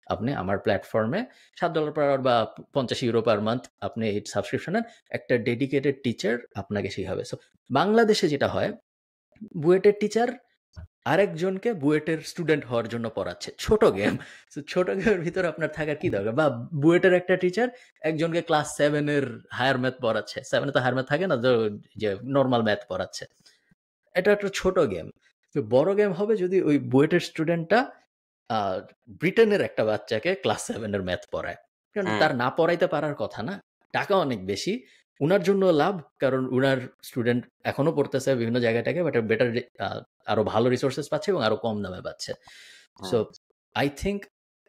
আপনি আমার প্ল্যাটফর্মে $7 পার আওয়ার বা €50 পার মান্থ আপনি এই সাবস্ক্রিপশন নেন, একটা ডেডিকেটেড টিচার আপনাকে শিখাবে। সো বাংলাদেশে যেটা হয়, বুয়েটের টিচার আরেকজনকে বুয়েটের স্টুডেন্ট হওয়ার জন্য পড়াচ্ছে। ছোট গেম। সো ছোট গেমের ভিতরে আপনার থাকার কি দরকার? বা বুয়েটের একটা টিচার একজনকে ক্লাস 7 এর হায়ার ম্যাথ পড়াচ্ছে। 7 এ তো হায়ার ম্যাথ থাকে না, যে নরমাল ম্যাথ পড়াচ্ছে। এটা একটা ছোট গেম। তো বড় গেম হবে যদি ওই বুয়েটের স্টুডেন্টটা আ ব্রিটেনের একটা বাচ্চাকে ক্লাস 7 এর ম্যাথ পড়ায়। কারণ হুম তার না পড়াইতে পারার কথা না। টাকা অনেক বেশি। উনার জন্য লাভ, কারণ উনার স্টুডেন্ট এখনো পড়তেছে বিভিন্ন জায়গাটাকে, বাট বেটার আরো ভালো রিসোর্সেস পাচ্ছে এবং আরো কম দামে পাচ্ছে। সো হুম আই থিংক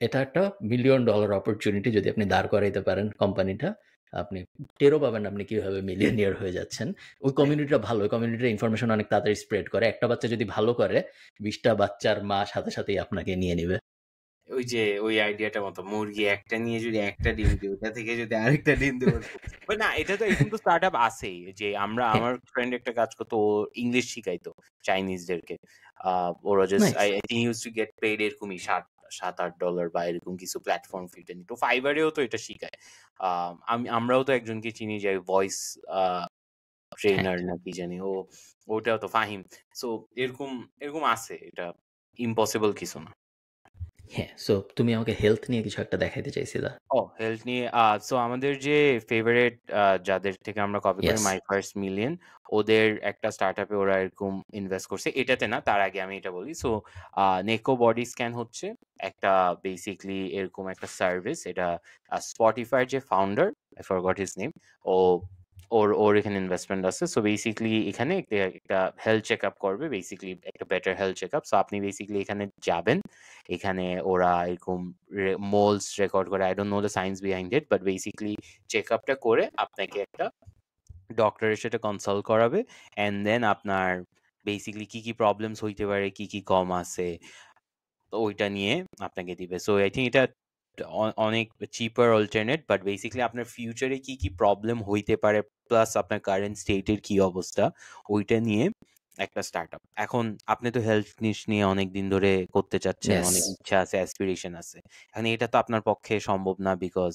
এটা একটা $1,000,000 অপরচুনিটি যদি আপনি দাঁড় করাইতে পারেন কোম্পানিটা। আপনি টেরও পাবেন আপনি কিভাবে মিলিয়নিয়ার হয়ে যাচ্ছেন। ওই কমিউনিটিটা ভালো। ওই কমিউনিটির ইনফরমেশন অনেক তাড়াতাড়ি স্প্রেড করে। একটা বাচ্চা যদি ভালো করে, ২০টা বাচ্চার মা সাথে সাথেই আপনাকে নিয়ে নিবে। ওই যে ওই আইডিয়াটার মতো, মুরগি একটা নিয়ে যদি একটা ডিম দিই, ওটা থেকে যদি আরেকটা ডিম দেবো। বাট না, এটা তো এরকম তো স্টার্ট আপ আছেই, যে হ্যাঁ, আমার ফ্রেন্ড একটা কাজ করতো, ও ইংলিশ শিখাইতো চাইনিজদেরকে। ওরা just nice. I think used to get paid এরকমই $7-8 বা এরকম কিছু প্ল্যাটফর্ম ফিটা নিত। ফাইবারেও তো এটা শিখায়। আমরাও তো একজনকে চিনি, যে ভয়েস হ্যাঁ, ট্রেনার না কি জানি, ওটাও তো ফাহিম। সো এরকম এরকম আছে, এটা ইম্পসিবল কিছু না। হ্যাঁ। সো তুমি আমাকে হেলথ নিয়ে কিছু একটা দেখাইতে চাইছিলা। হেলথ নিয়ে সো আমাদের যে ফেভারিট যাদের থেকে আমরা কপি করি, ইয়েস। মাই ফার্স্ট মিলিয়ন, ওদের একটা স্টার্টআপে ওরা এরকম ইনভেস্ট করছে। এটাতে না, তার আগে আমি এটা বলি। সো নেকো বডি স্ক্যান হচ্ছে একটা বেসিকলি এরকম একটা সার্ভিস। এটা স্পটিফাইর যে founder, I forgot his name, ও ওর এখানে ইনভেস্টমেন্ট আছে। সো বেসিক্যালি এখানে একটা হেলথ চেক আপ করবে, বেসিক্যালি একটা better health check up. So আপনি বেসিক্যালি এখানে যাবেন, এখানে ওরা এরকম মোলস রেকর্ড করে, I don't know the science behind it, but basically check আপটা করে আপনাকে একটা ডক্টরের সাথে কনসাল্ট করাবে, অ্যান্ড দেন আপনার বেসিক্যালি কি কি প্রবলেমস হইতে পারে, কি কি কম আছে, তো ওইটা নিয়ে আপনাকে দিবে। সো আই থিঙ্ক এটা অনেক চিপার অল্টারনেট, বাট বেসিক্যালি আপনার ফিউচারে কি কি প্রবলেম হইতে পারে, প্লাস আপনার কারেন্ট স্টেটের কি অবস্থা, ওইটা নিয়ে একটা স্টার্টআপ। এখন আপনি তো হেলথ নিয়ে অনেক দিন ধরে করতে চাচ্ছেন, ইয়েস। অনেক ইচ্ছা আছে, অ্যাসপিরেশন আছে। এখন এটা তো আপনার পক্ষে সম্ভব না, বিকজ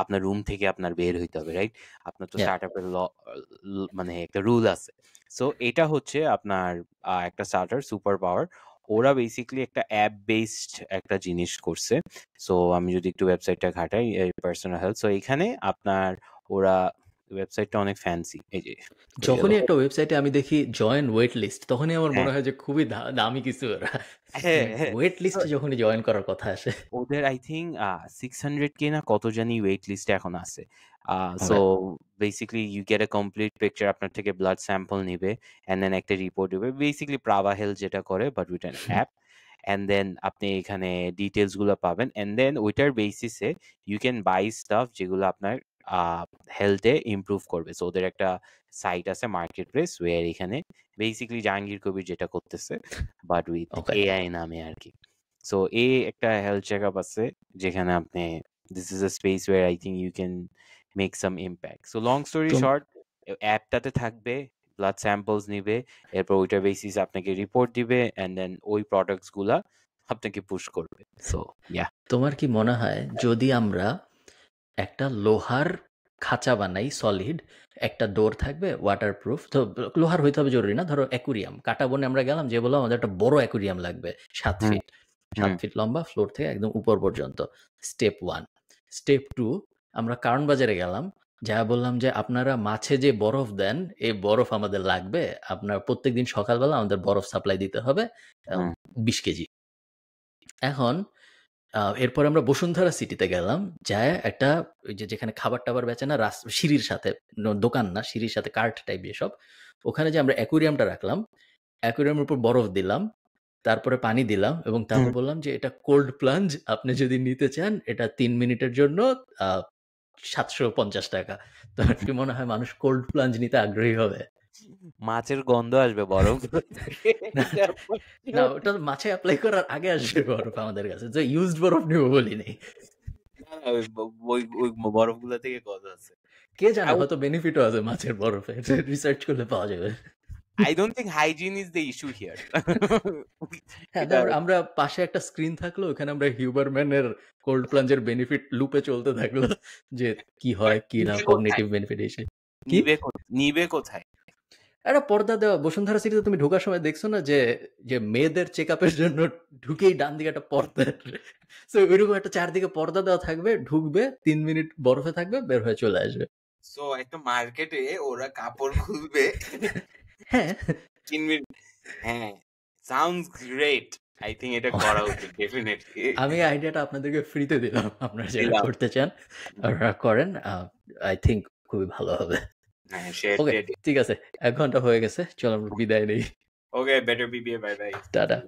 আপনার রুম থেকে আপনার বের হইতে হবে, রাইট? আপনার তো ইয়া। স্টার্টআপের মানে একটা রুল আছে। সো এটা হচ্ছে আপনার একটা স্টার্টার সুপার পাওয়ার। ওরা বেসিক্যালি একটা অ্যাপ বেসড একটা জিনিস করছে। সো আমি যদি একটু ওয়েবসাইটটা ঘাটাই, পার্সোনাল হেলথ, সো এখানে আপনার ওরা ওয়েবসাইটটা অনেক ফ্যান্সি। এই যে হয়ে গেল। যখনই একটা ওয়েবসাইটে আমি দেখি জয়েন ওয়েট লিস্ট তখনই আমার হ্যাঁ মনে হয় যে খুবই দামি কিছু ওরা। হ্যাঁ মানে হ্যাঁ ওয়েট তো লিস্টে যখনই জয়েন করার কথা আসে। ওদের আই থিঙ্ক 600K না কত জানি ওয়েট লিস্টে এখন আছে। So okay, basically you get a complete picture, আপনার থেকে ব্লাড স্যাম্পল নিবে অ্যান্ড দেন একটা রিপোর্ট দিবে। বেসিক্যালি প্রাভা হেলথ যেটা করে but with an app. And then আপনি এখানে ডিটেইলস গুলো পাবেন। অ্যান্ড দেন ওইটার বেসিসে ইউ ক্যান বাই স্টাফ যেগুলো আপনার হেলথে ইমপ্রুভ করবে। সো ওদের একটা সাইট আছে মার্কেট প্লেস ওয়ার এখানে বেসিক্যালি জাহাঙ্গীর কবির যেটা করতেছে বাট উইথ ওকে। এআই নামে আর কি। সো এই একটা হেলথ চেকআপ আছে যেখানে আপনি this is a space where I think you can make some impact. So long story তো শর্ট, অ্যাপটাতে থাকবে, ব্লাড স্যাম্পলস নিবে, এরপর ওইটার বেসিস আপনাকে রিপোর্ট দিবে অ্যান্ড দেন ওই প্রোডাক্টস গুলা আপনাকে পুশ করবে। সো ইয়া তোমার কি মনে হয় যদি আমরা একটা লোহার খাঁচা বানাই সলিড, একটা ডোর থাকবে ওয়াটারপ্রুফ, তো লোহার হইতে হবে জরুরি না, ধরো অ্যাকুরিয়াম, কাটা বনে আমরা গেলাম, যে বললাম আমাদের একটা বড় অ্যাকুরিয়াম লাগবে 7 হুম ফিট, হুম 7 ফিট লম্বা, ফ্লোর থেকে একদম উপর পর্যন্ত। স্টেপ 1। স্টেপ 2, আমরা কারণ বাজারে গেলাম, যা বললাম যে আপনারা মাছে যে বরফ দেন এই বরফ আমাদের লাগবে, আপনার প্রত্যেকদিন সকালবেলা আমাদের বরফ সাপ্লাই দিতে হবে হুম 20 কেজি। এখন এরপর আমরা বসুন্ধরা সিটিতে গেলাম, যায় একটা ওই যে যেখানে খাবার টাবার বেচে না, সিঁড়ির সাথে, দোকান না, সিঁড়ির সাথে কার্ট টাইপ এসব, ওখানে যে আমরা অ্যাকুরিয়ামটা রাখলাম, অ্যাকুরিয়ামের উপর বরফ দিলাম, তারপরে পানি দিলাম এবং তারপর হুম। বললাম যে এটা কোল্ড প্লাঞ্জ, আপনি যদি নিতে চান এটা 3 মিনিটের জন্য 750 টাকা। তোমার কি মনে হয় মানুষ কোল্ড প্লাঞ্জ নিতে আগ্রহী হবে? মাছের গন্ধ আসবে বরফগুলো থেকে। না, এটা না, ওটা মাছে অ্যাপ্লাই করার আগে আসবে বরফ আমাদের কাছে, যে ইউজড বরফ নিব বলি নেই। না, না, ওই বরফগুলো থেকে গন্ধ আছে। কে জানে, I হয়তো বেনিফিটও আছে মাছের বরফে, রিসার্চ করলে পাওয়া যাবে। I don't think hygiene is the issue here. হ্যাঁ, এটা তারপর আমরা পাশে একটা স্ক্রিন থাকলো, ওখানে আমরা হিউবারম্যানের কোল্ড প্লাঞ্জের বেনিফিট লুপে চলতে থাকলো, যে কি হয় কি না, নিবে কোথায়? কগনিটিভ বেনিফিট এসে কি। নিবে কোথায়? একটা পর্দা দেওয়া, বসুন্ধরা সিটিতে তুমি ঢোকার সময় দেখছো না যে যে মেয়েদের চেক আপের জন্য ঢুকেই ডান দিকে একটা পর্দা, তো ওইরকম একটা চারদিকে পর্দা দেওয়া থাকবে, ঢুকবে 3 মিনিট বরফে থাকবে, বের হয়ে চলে আসবে। সো একটা মার্কেটে ওরা কাপড় খুলবে হ্যাঁ, 3 মিনিট। হ্যাঁ, সাউন্ডস গ্রেট। আই থিংক এটা করা উচিত ডেফিনেটলি। আমি আইডিয়াটা আপনাদেরকে ফ্রিতে দিলাম, আপনারা যারা দিলাম। করতে চান আপনারা করেন, আই থিঙ্ক খুবই ভালো হবে। হ্যাঁ, শেয়ার ওকে, ঠিক আছে, 1 ঘন্টা হয়ে গেছে, চলো আমরা বিদায় নেই। ওকে, বেটার বিবিএ, বাই বাই। টাটা।